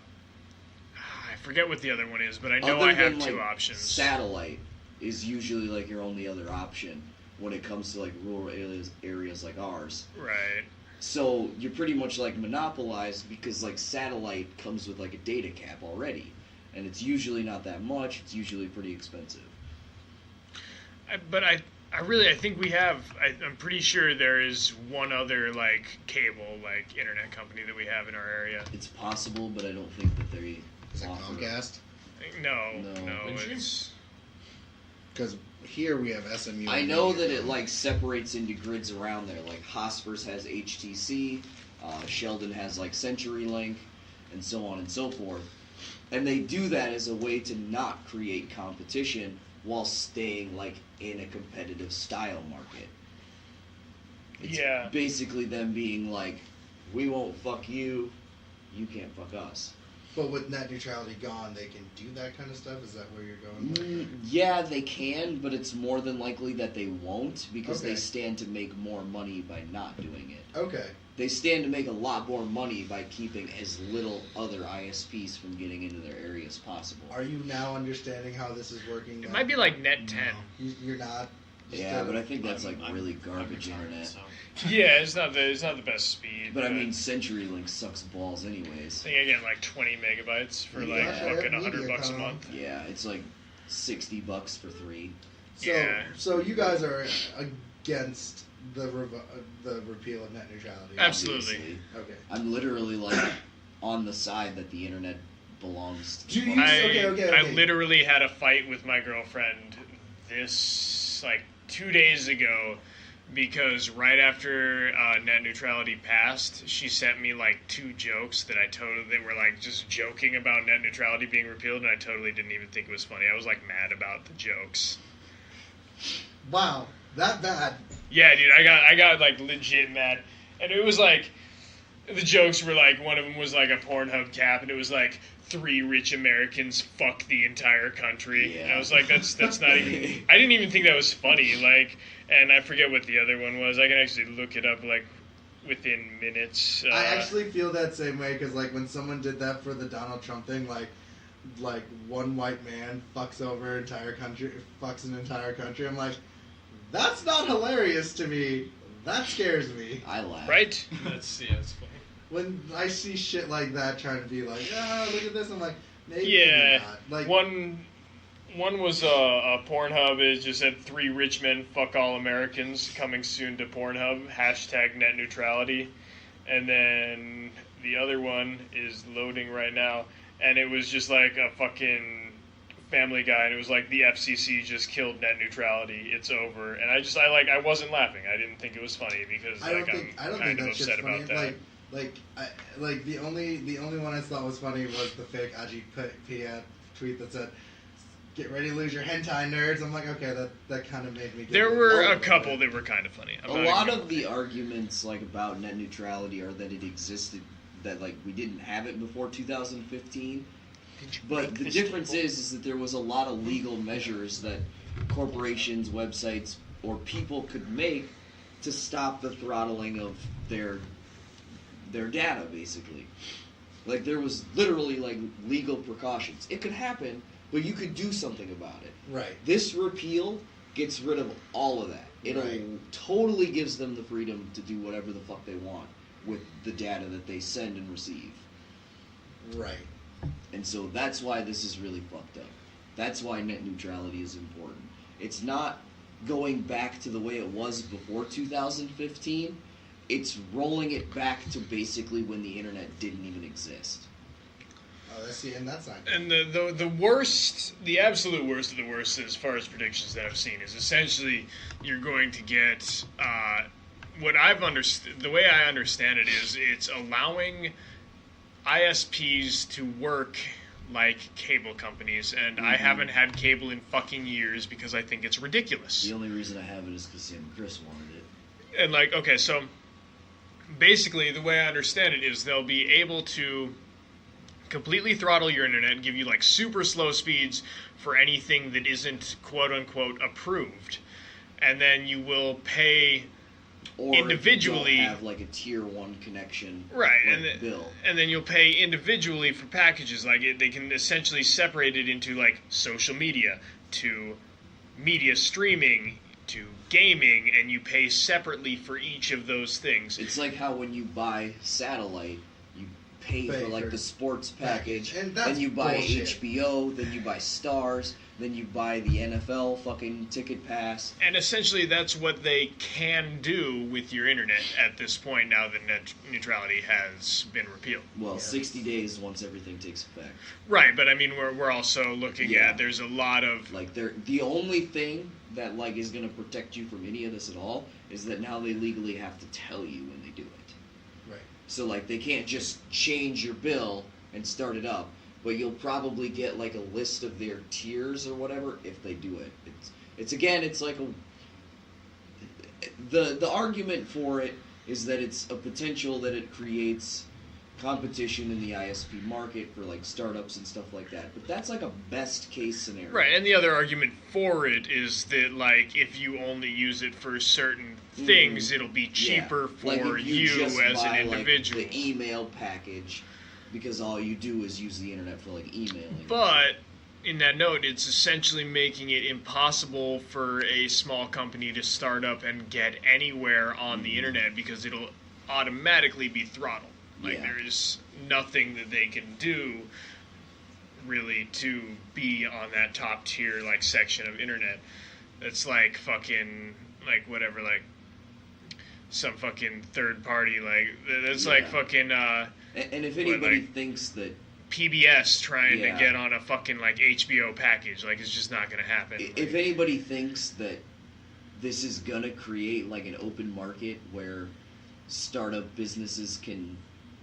forget what the other one is, but I know Other I have than, 2 like, options. Satellite is usually, like, your only other option when it comes to, like, rural areas like ours. Right. So you're pretty much, like, monopolized because, like, satellite comes with, like, a data cap already. And it's usually not that much. It's usually pretty expensive. But I think we have, I'm pretty sure there is one other, like, cable, like, internet company that we have in our area. It's possible, but I don't think that they Is it offer Comcast? No, No. it's... Because here we have SMU. I know that it, like, separates into grids around there. Like, Hospers has HTC, Sheldon has, like, CenturyLink, and so on and so forth. And they do that as a way to not create competition while staying, like, in a competitive style market. It's Yeah. basically them being like, we won't fuck you, you can't fuck us. But with net neutrality gone, they can do that kind of stuff? Is that where you're going with it? Yeah, they can, but it's more than likely that they won't because Okay. they stand to make more money by not doing it. Okay. They stand to make a lot more money by keeping as little other ISPs from getting into their area as possible. Are you now understanding how this is working? It might be like Net 10. You're not? Yeah, but I think that's like really garbage retarded, internet. so. Yeah, it's not the best speed. But I mean, CenturyLink sucks balls anyways. I think I get like 20 megabytes for Yeah, like I have fucking $100 a Mediacom. month. Yeah, it's like $60 for 3. So, Yeah. so you guys are against the repeal of net neutrality? Absolutely. Obviously. Okay. I'm literally like on the side that the internet belongs to. Do you- okay. I literally had a fight with my girlfriend this like 2 days ago because right after net neutrality passed, she sent me like 2 jokes that they were like just joking about net neutrality being repealed, and I totally didn't even think it was funny. I was like mad about the jokes. Wow, that bad? Yeah, dude, I got like legit mad, and it was like the jokes were like one of them was like a Pornhub cap, and it was like 3 rich Americans fuck the entire country. Yeah. And I was like, that's not even. I didn't even think that was funny. Like, and I forget what the other one was. I can actually look it up like within minutes. I actually feel that same way because like when someone did that for the Donald Trump thing, like one white man fucks over fucks an entire country. I'm like, that's not hilarious to me. That scares me. I laugh. right. That's funny. When I see shit like that trying to be like, look at this, I'm like, maybe Yeah. not. Like, One was a Pornhub. It just said 3 rich men fuck all Americans coming soon to Pornhub. # net neutrality. And then the other one is loading right now. And it was just like a fucking Family Guy. And it was like the FCC just killed net neutrality. It's over. And I wasn't laughing. I didn't think it was funny because I don't I'm think kind of that shit's upset funny. about that. Like the only one I thought was funny was the fake Ajit tweet that said, "Get ready to lose your hentai nerds." I'm like, okay, that kind of made me. There were a a couple that were kind of funny. A lot of the arguments like about net neutrality are that it existed, that like we didn't have it before 2015. But the difference is that there was a lot of legal measures that corporations, websites, or people could make to stop the throttling of their data, basically. Like, there was literally, like, legal precautions. It could happen, but you could do something about it. Right. This repeal gets rid of all of that. It totally gives them the freedom to do whatever the fuck they want with the data that they send and receive. Right. And so that's why this is really fucked up. That's why net neutrality is important. It's not going back to the way it was before 2015. It's rolling it back to basically when the internet didn't even exist. Oh, and that's not good. And the worst, the absolute worst of the worst as far as predictions that I've seen is essentially you're going to get what I've understood. The way I understand it is it's allowing ISPs to work like cable companies, and I haven't had cable in fucking years because I think it's ridiculous. The only reason I have it is because Sam and Chris wanted it. And like, okay, so basically the way I understand it is they'll be able to completely throttle your internet and give you like super slow speeds for anything that isn't quote unquote approved, and then you will pay or individually. If you don't have like a tier 1 connection, right? Like bill, and then you'll pay individually for packages. Like they can essentially separate it into like social media, to media streaming, to gaming, and you pay separately for each of those things. It's like how when you buy satellite, you pay for like the sports package, and that's then you buy bullshit. HBO, then you buy Stars, then you buy the NFL fucking ticket pass. And essentially that's what they can do with your internet at this point now that net neutrality has been repealed. Well, 60 days once everything takes effect. Right, but I mean we're also looking at there's a lot of like the only thing that like is going to protect you from any of this at all is that now they legally have to tell you when they do it. Right. So like they can't just change your bill and start it up, but you'll probably get like a list of their tiers or whatever if they do it. It's like the argument for it is that it's a potential that it creates competition in the ISP market for like startups and stuff like that. But that's like a best case scenario. right, and the other argument for it is that like if you only use it for certain things, it'll be cheaper for like if you just as buy, an individual. Like, the email package, because all you do is use the internet for like emailing. But in that note, it's essentially making it impossible for a small company to start up and get anywhere on the internet because it'll automatically be throttled. Like there's nothing that they can do really to be on that top tier like section of internet. That's like fucking like whatever, like some fucking third party, like that's like fucking and if anybody thinks that PBS trying to get on a fucking like HBO package, like it's just not gonna happen. If anybody thinks that this is gonna create like an open market where startup businesses can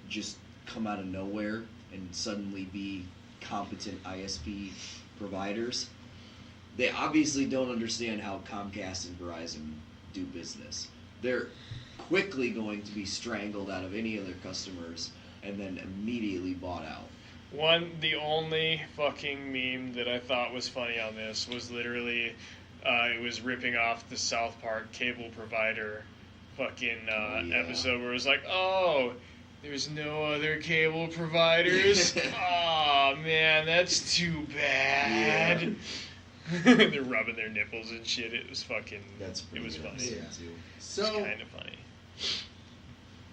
just come out of nowhere and suddenly be competent ISP providers, they obviously don't understand how Comcast and Verizon do business. They're quickly going to be strangled out of any of their customers and then immediately bought out. The only fucking meme that I thought was funny on this was literally, it was ripping off the South Park cable provider fucking episode where it was like, oh, there's no other cable providers? Aw, man, that's too bad. Yeah. They're rubbing their nipples and shit. It was fucking, it was funny. Yeah. So, it's kind of funny.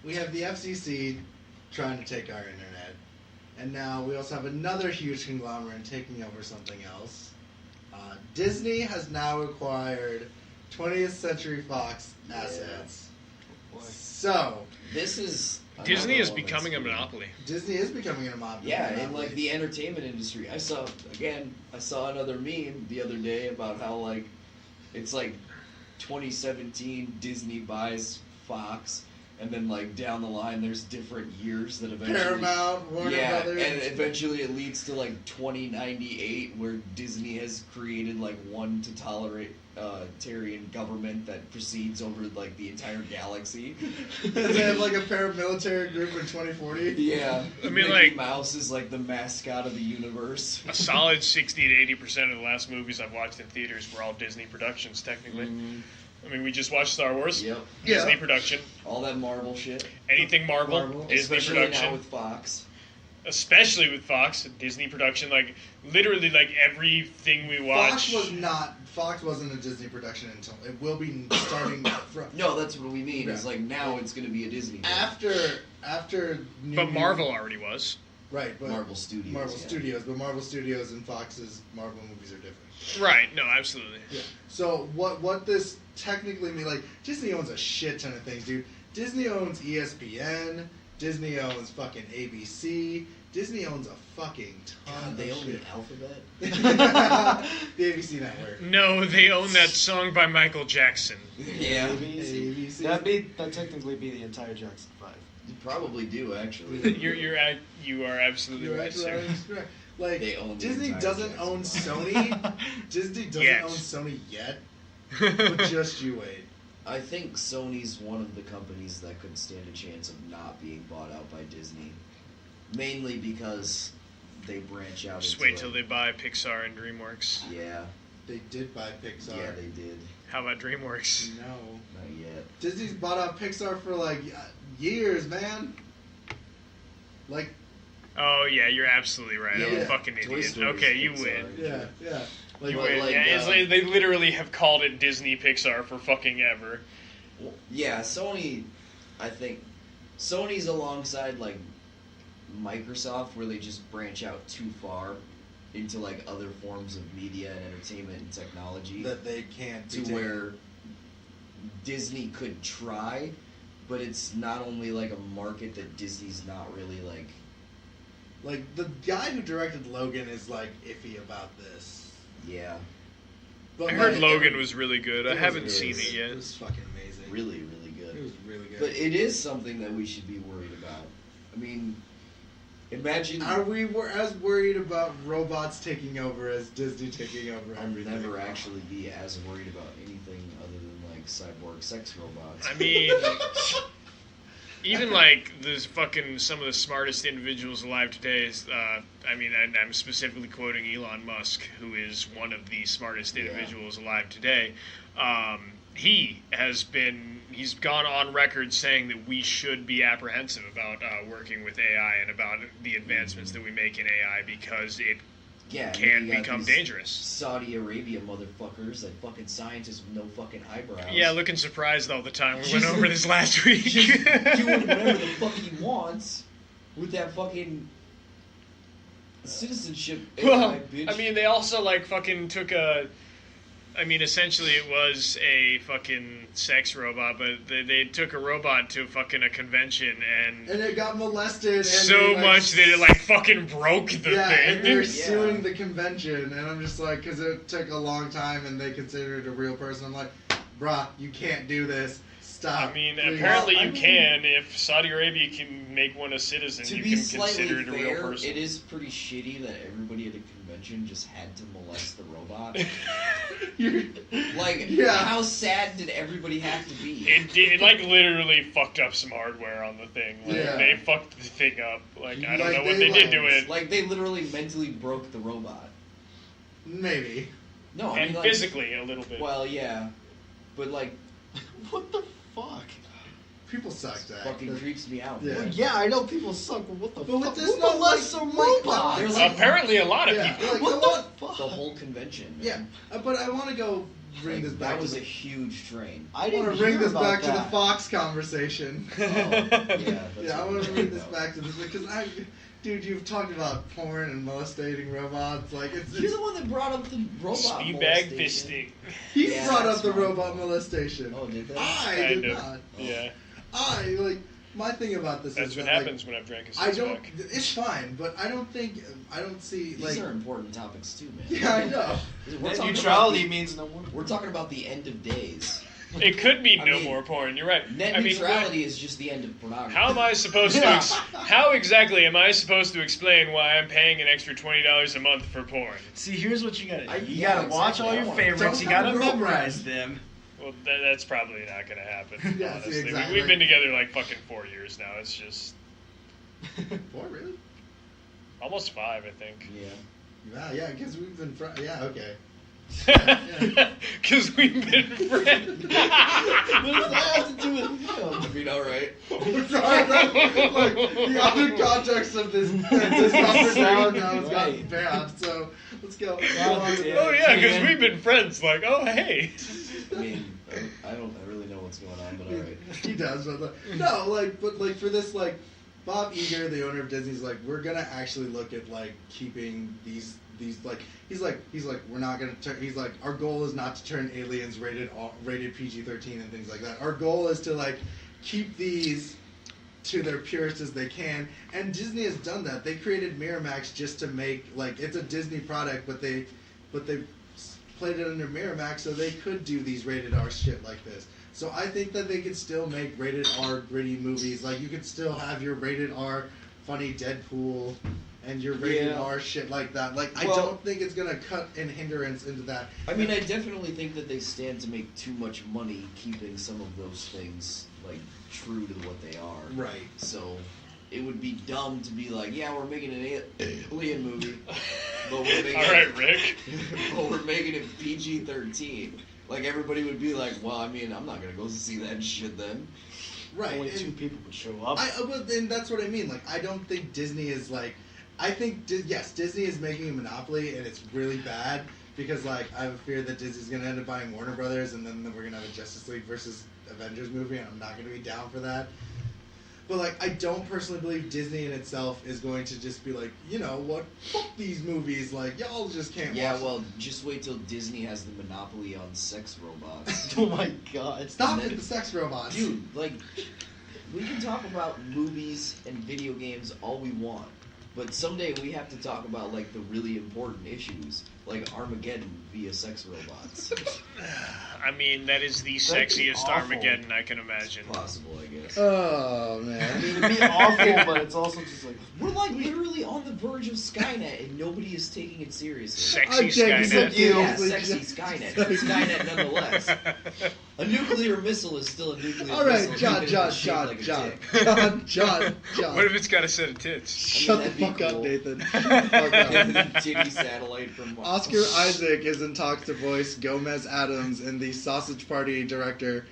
We have the FCC trying to take our internet, and now we also have another huge conglomerate taking over something else. Disney has now acquired 20th Century Fox assets. So this is Disney is becoming a monopoly. Disney is becoming a monopoly. Yeah, in like the entertainment industry. I saw another meme the other day about how like it's like 2017 Disney buys Fox, and then like down the line there's different years that eventually Paramount, Warner Brothers, and eventually it leads to like 2098 where Disney has created like one totalitarian government that proceeds over like the entire galaxy. They have like a paramilitary group in 2040. Yeah, I mean, Mickey like Mouse is like the mascot of the universe. A solid 60 to 80% of the last movies I've watched in theaters were all Disney productions, technically. Mm-hmm. I mean, we just watched Star Wars. Yep. Disney production. All that Marvel shit. Anything Marvel Disney especially production. now with Fox. especially with Fox, Disney production, like literally like everything we watch. Fox wasn't a Disney production until it will be starting from. No, that's what we mean. Yeah. It's like now it's going to be a Disney. After. But Marvel already was. Right, but Marvel Studios. But Marvel Studios and Fox's Marvel movies are different. Right. No, absolutely. Yeah. So what this technically means, like Disney owns a shit ton of things, dude. Disney owns ESPN. Disney owns fucking ABC. Disney owns a fucking ton. They of own shit. the Alphabet. The ABC network. No, they own that song by Michael Jackson. Yeah. ABC. That'd technically be the entire Jackson 5. You probably do actually. You are absolutely You're right, actually sir. correct. Like They own the Disney entire doesn't Jackson own 5. Sony. Disney doesn't Yet. own Sony yet. But just you wait. I think Sony's one of the companies that could stand a chance of not being bought out by Disney, mainly because they branch out. Just into wait till they buy Pixar and DreamWorks. Yeah, They did buy Pixar. yeah, they did. How about DreamWorks? No. Not yet. Disney's bought out Pixar for like years, man. Like, Oh yeah, you're absolutely right. I'm Yeah. a fucking Toy idiot. Story's Okay, you Pixar. win. yeah. Like, You But, win. like, Yeah, it's like they literally have called it Disney Pixar for fucking ever. Well, yeah, Sony. I think Sony's alongside like Microsoft, where they just branch out too far into like other forms of media and entertainment and technology. that they can't to be taken. where Disney could try, but it's not only like a market that Disney's not really like. Like, the guy who directed Logan is like iffy about this. Yeah, But I heard like, Logan was really good. I was- haven't seen it It yet. was fucking amazing. really, really It good. was really good. But it is something that we should be worried about. I mean, imagine. Are we as worried about robots taking over as Disney taking over I'll everything? never actually be as worried about anything other than like cyborg sex robots. I mean, even like this fucking some of the smartest individuals alive today is, I mean, I'm specifically quoting Elon Musk, who is one of the smartest Yeah. individuals alive today. He's gone on record saying that we should be apprehensive about working with AI and about the advancements that we make in AI because it yeah, can you got become these dangerous. Saudi Arabia motherfuckers, like fucking scientists with no fucking eyebrows. Yeah, looking surprised all the time. We went Just- over this last week. Just doing whatever the fuck he wants with that fucking citizenship Well, AI, bitch. I mean, they also like fucking took a. I mean, essentially, it was a fucking sex robot, but they took a robot to fucking a convention and And it got molested. And so they, like, much that it like fucking broke the yeah, and they're thing. suing the convention, and I'm just like, because it took a long time, and they consider it a real person. I'm like, bruh, you can't do this. Stop. I mean, please." apparently Well, I you mean- can. If Saudi Arabia can make one a citizen, to you be can slightly consider it a real fair, person. it is pretty shitty that everybody at a convention just had to molest the robot. You're- Like, Yeah. how sad did everybody have to be? It like literally fucked up some hardware on the thing. Like, Yeah. They fucked the thing up. Like I don't Like, know what they, they did like, to it. Like, they literally mentally broke the robot. Maybe. No, I And mean, like, physically a little bit. well, yeah, but like, What the fuck? People suck, Zach. fucking creeps me out. Yeah. man. Well, yeah, I know people suck, but what the But with fuck? this Who not, molests like- a like, robot? there's like- Apparently, a lot of Yeah, people. like, what I the want- fuck? The whole convention. Yeah, Man. but I want to go bring Like, this back. that was to a huge train. I I didn't want to bring hear this about back to the that. Fox conversation. Oh, yeah, that's Yeah, I what want to we're bring talking this about. back to this because dude, you've talked about porn and molestating robots. Like You're the one that brought up the robot Speed bag molestation. fisting. he Yeah, brought that's up the my robot fault. molestation. Oh, did that? I did Kind of. not. Yeah, My thing about this that's is what that, happens when I've drank a I six don't. pack. It's fine, but I don't see These like. are important topics too, man. Yeah, I know. We're Net talking neutrality about means no more. we're talking about the end of days. It could be I no mean, more porn. You're right. Net I mean, neutrality is just the end of pornography. how am I supposed to? Yeah. How exactly am I supposed to explain why I'm paying an extra $20 a month for porn? See, here's what you gotta do. You yeah, gotta watch exactly. all I your wanna- favorites. You Don't have gotta a girlfriend. memorize them. Well, that's probably not going to happen. Yeah, see, honestly, exactly. we've been together like fucking 4 years now. It's just Boy, really? almost 5, I think. Yeah. Yeah, because we've been. Yeah, okay. Because we've been friends. What does that have to do with him? I mean, all right. Like, the other context of this conversation now has gotten bad. So let's go. Oh yeah, because we've been friends. Like, oh hey. I mean, I really know what's going on, but all right. He does, but no, but for this, like, Bob Iger, the owner of Disney's like, we're gonna actually look at like keeping these like he's like we're not gonna turn. He's like, our goal is not to turn Aliens rated PG-13 and things like that. Our goal is to like keep these to their purest as they can, and Disney has done that. They created Miramax just to make, like, it's a Disney product, but they played it under Miramax so they could do these rated R shit like this. So I think that they could still make rated R gritty movies. Like, you could still have your rated R funny Deadpool and your rated R shit like that. Like, I don't think it's gonna cut in hindrance into that. I mean, I definitely think that they stand to make too much money keeping some of those things like true to what they are. Right. So it would be dumb to be like, yeah, we're making an alien movie, but we're making all right, Rick. but we're making it PG-13. Like, everybody would be like, well, I mean, I'm not gonna go see that shit then. Right. Only two people would show up. And that's what I mean. Like, I don't think Disney is like. I think yes, Disney is making a monopoly, and it's really bad because, like, I have a fear that Disney's gonna end up buying Warner Brothers, and then we're gonna have a Justice League versus Avengers movie, and I'm not gonna be down for that. But, like, I don't personally believe Disney in itself is going to just be like, you know what, fuck these movies, like, y'all just can't watch them. Well, just wait till Disney has the monopoly on sex robots. Oh my god. Stop with the sex robots. Dude, like, we can talk about movies and video games all we want, but someday we have to talk about, like, the really important issues, like Armageddon via sex robots. I mean, that is the That'd be sexiest awful. Armageddon I can imagine. Possible, I guess. Oh, I man. mean, it'd be awful, but it's also just like... We're, like, literally on the verge of Skynet, and nobody is taking it seriously. Sexy Object- Skynet. Yeah, sexy Skynet. Skynet nonetheless. A nuclear missile is still a nuclear All right, missile. John. even if it's shaped like a dick. What if it's got a set of tits? Shut the that'd be fuck up, cool. Nathan. Shut the fuck up. Anthony Titty satellite from Mars. Oscar Isaac is in talks to voice Gomez Adams in the Sausage Party director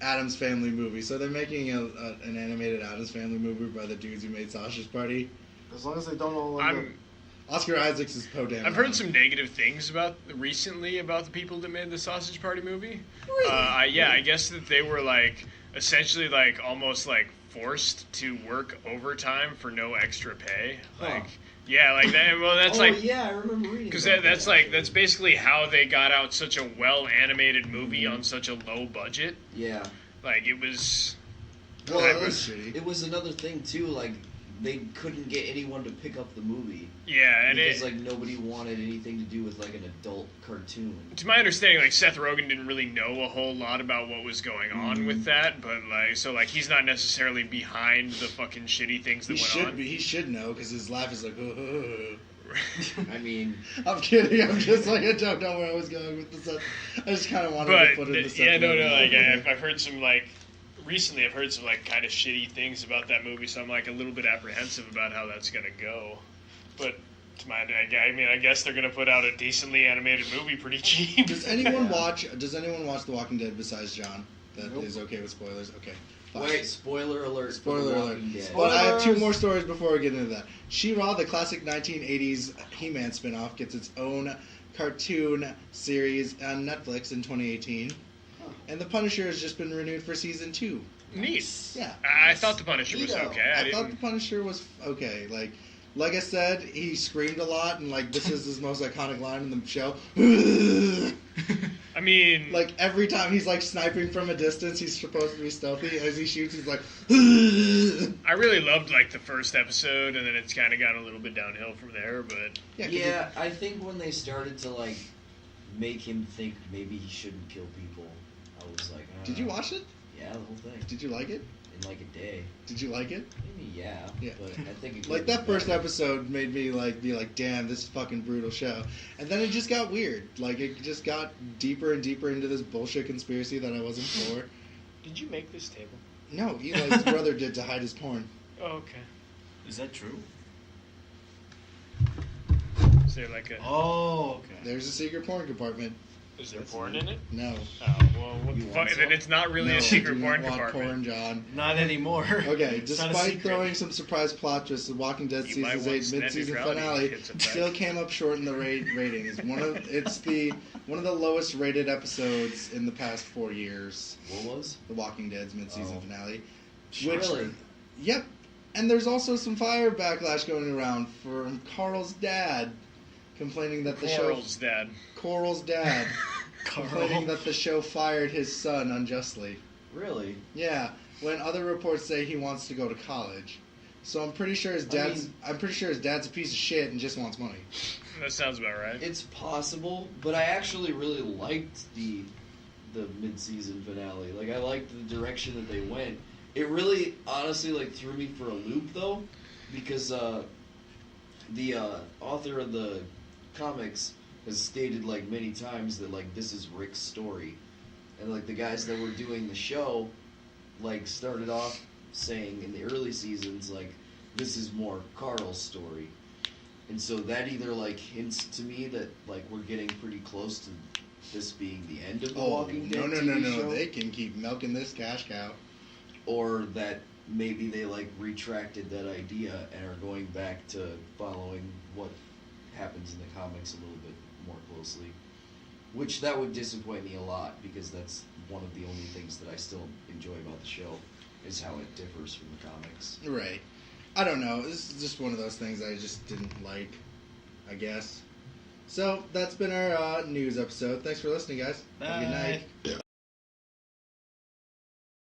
Adams Family movie. So they're making an animated Adams Family movie by the dudes who made Sausage Party. As long as they don't all end up... Oscar Isaacs is Poe Dameron. I've heard some negative things recently about the people that made the Sausage Party movie. Really? I guess that they were like essentially like almost like forced to work overtime for no extra pay. Like, yeah, like that. Well, that's yeah, I remember reading. because about that's that, like actually. that's basically how they got out such a well animated movie on such a low budget. Yeah. Like it was. Well, I that was was- shitty. It was another thing too. Like, they couldn't get anyone to pick up the movie Yeah, and because it, like nobody wanted anything to do with like an adult cartoon. to my understanding, like Seth Rogen didn't really know a whole lot about what was going on with that, but like so like he's not necessarily behind the fucking shitty things that He went should on. be. He should know because his laugh is like. I mean, I'm kidding. I'm just like, I don't know where I was going with this. I just kind of wanted to put it in the yeah, no, sentiment. like I've heard some like recently I've heard some like kind of shitty things about that movie, so I'm like a little bit apprehensive about how that's gonna go. But to my, I mean, I guess they're gonna put out a decently animated movie pretty cheap. Does anyone watch The Walking Dead besides John? That Nope. is okay with spoilers. Okay. Fine. wait, spoiler alert. for Spoiler The alert. Walking Dead. But I have two Spoilers. more stories before we get into that. She-Ra, the classic 1980s He-Man spinoff, gets its own cartoon series on Netflix in 2018. And The Punisher has just been renewed for season 2. Neat. Yeah. I thought the Punisher was Neato. okay. I thought The Punisher was okay. Like I said, he screamed a lot, and like this is his most iconic line in the show. I mean, Like every time he's like sniping from a distance, he's supposed to be stealthy. As he shoots, he's like. I really loved like the first episode, and then it's kind of gone a little bit downhill from there. But 'cause Yeah, I think when they started to like make him think maybe he shouldn't kill people, I was like, Did you watch it? Yeah, the whole thing Did you like it? in like a day. Did you like it? Maybe yeah. Yeah. But I think it Like could that be first better. episode made me like be like, damn, this is a fucking brutal show. And then it just got weird. Like it just got deeper and deeper into this bullshit conspiracy that I wasn't for. did you make this table? No, Eli's brother did to hide his porn. Oh, okay. Is that true? Is there like a? Oh, okay. There's a secret porn compartment. Is there porn in it? No. Oh well, what the You fuck? want Then some? it's not really No, a secret I do porn not want compartment. porn, John. Not anymore. Okay, It's not a despite secret. throwing some surprise plot twists, The Walking Dead You might season want 8 some mid-season neutrality finale hits effect. still came up short in the ratings. One of the lowest rated episodes in the past 4 years. What was? The Walking Dead's mid-season Oh. finale. Really? Yep. And there's also some fire backlash going around from Carl's dad, complaining that the Coral's dad. Coral's dad complaining that the show fired his son unjustly. Really? Yeah, when other reports say he wants to go to college. So I'm pretty sure his dad's a piece of shit and just wants money. That sounds about right. It's possible, but I actually really liked the mid-season finale. Like, I liked the direction that they went. It really, honestly, like, threw me for a loop, though, because the author of the comics has stated, like, many times that, like, this is Rick's story. And, like, the guys that were doing the show, like, started off saying in the early seasons, like, this is more Carl's story. And so that either, like, hints to me that, like, we're getting pretty close to this being the end of the Walking Dead TV show. They can keep milking this cash cow. Or that maybe they, like, retracted that idea and are going back to following what happens in the comics a little bit more closely. Which, that would disappoint me a lot, because that's one of the only things that I still enjoy about the show, is how it differs from the comics. Right. I don't know. This is just one of those things I just didn't like, I guess. So, that's been our news episode. Thanks for listening, guys. Have a good Bye. night.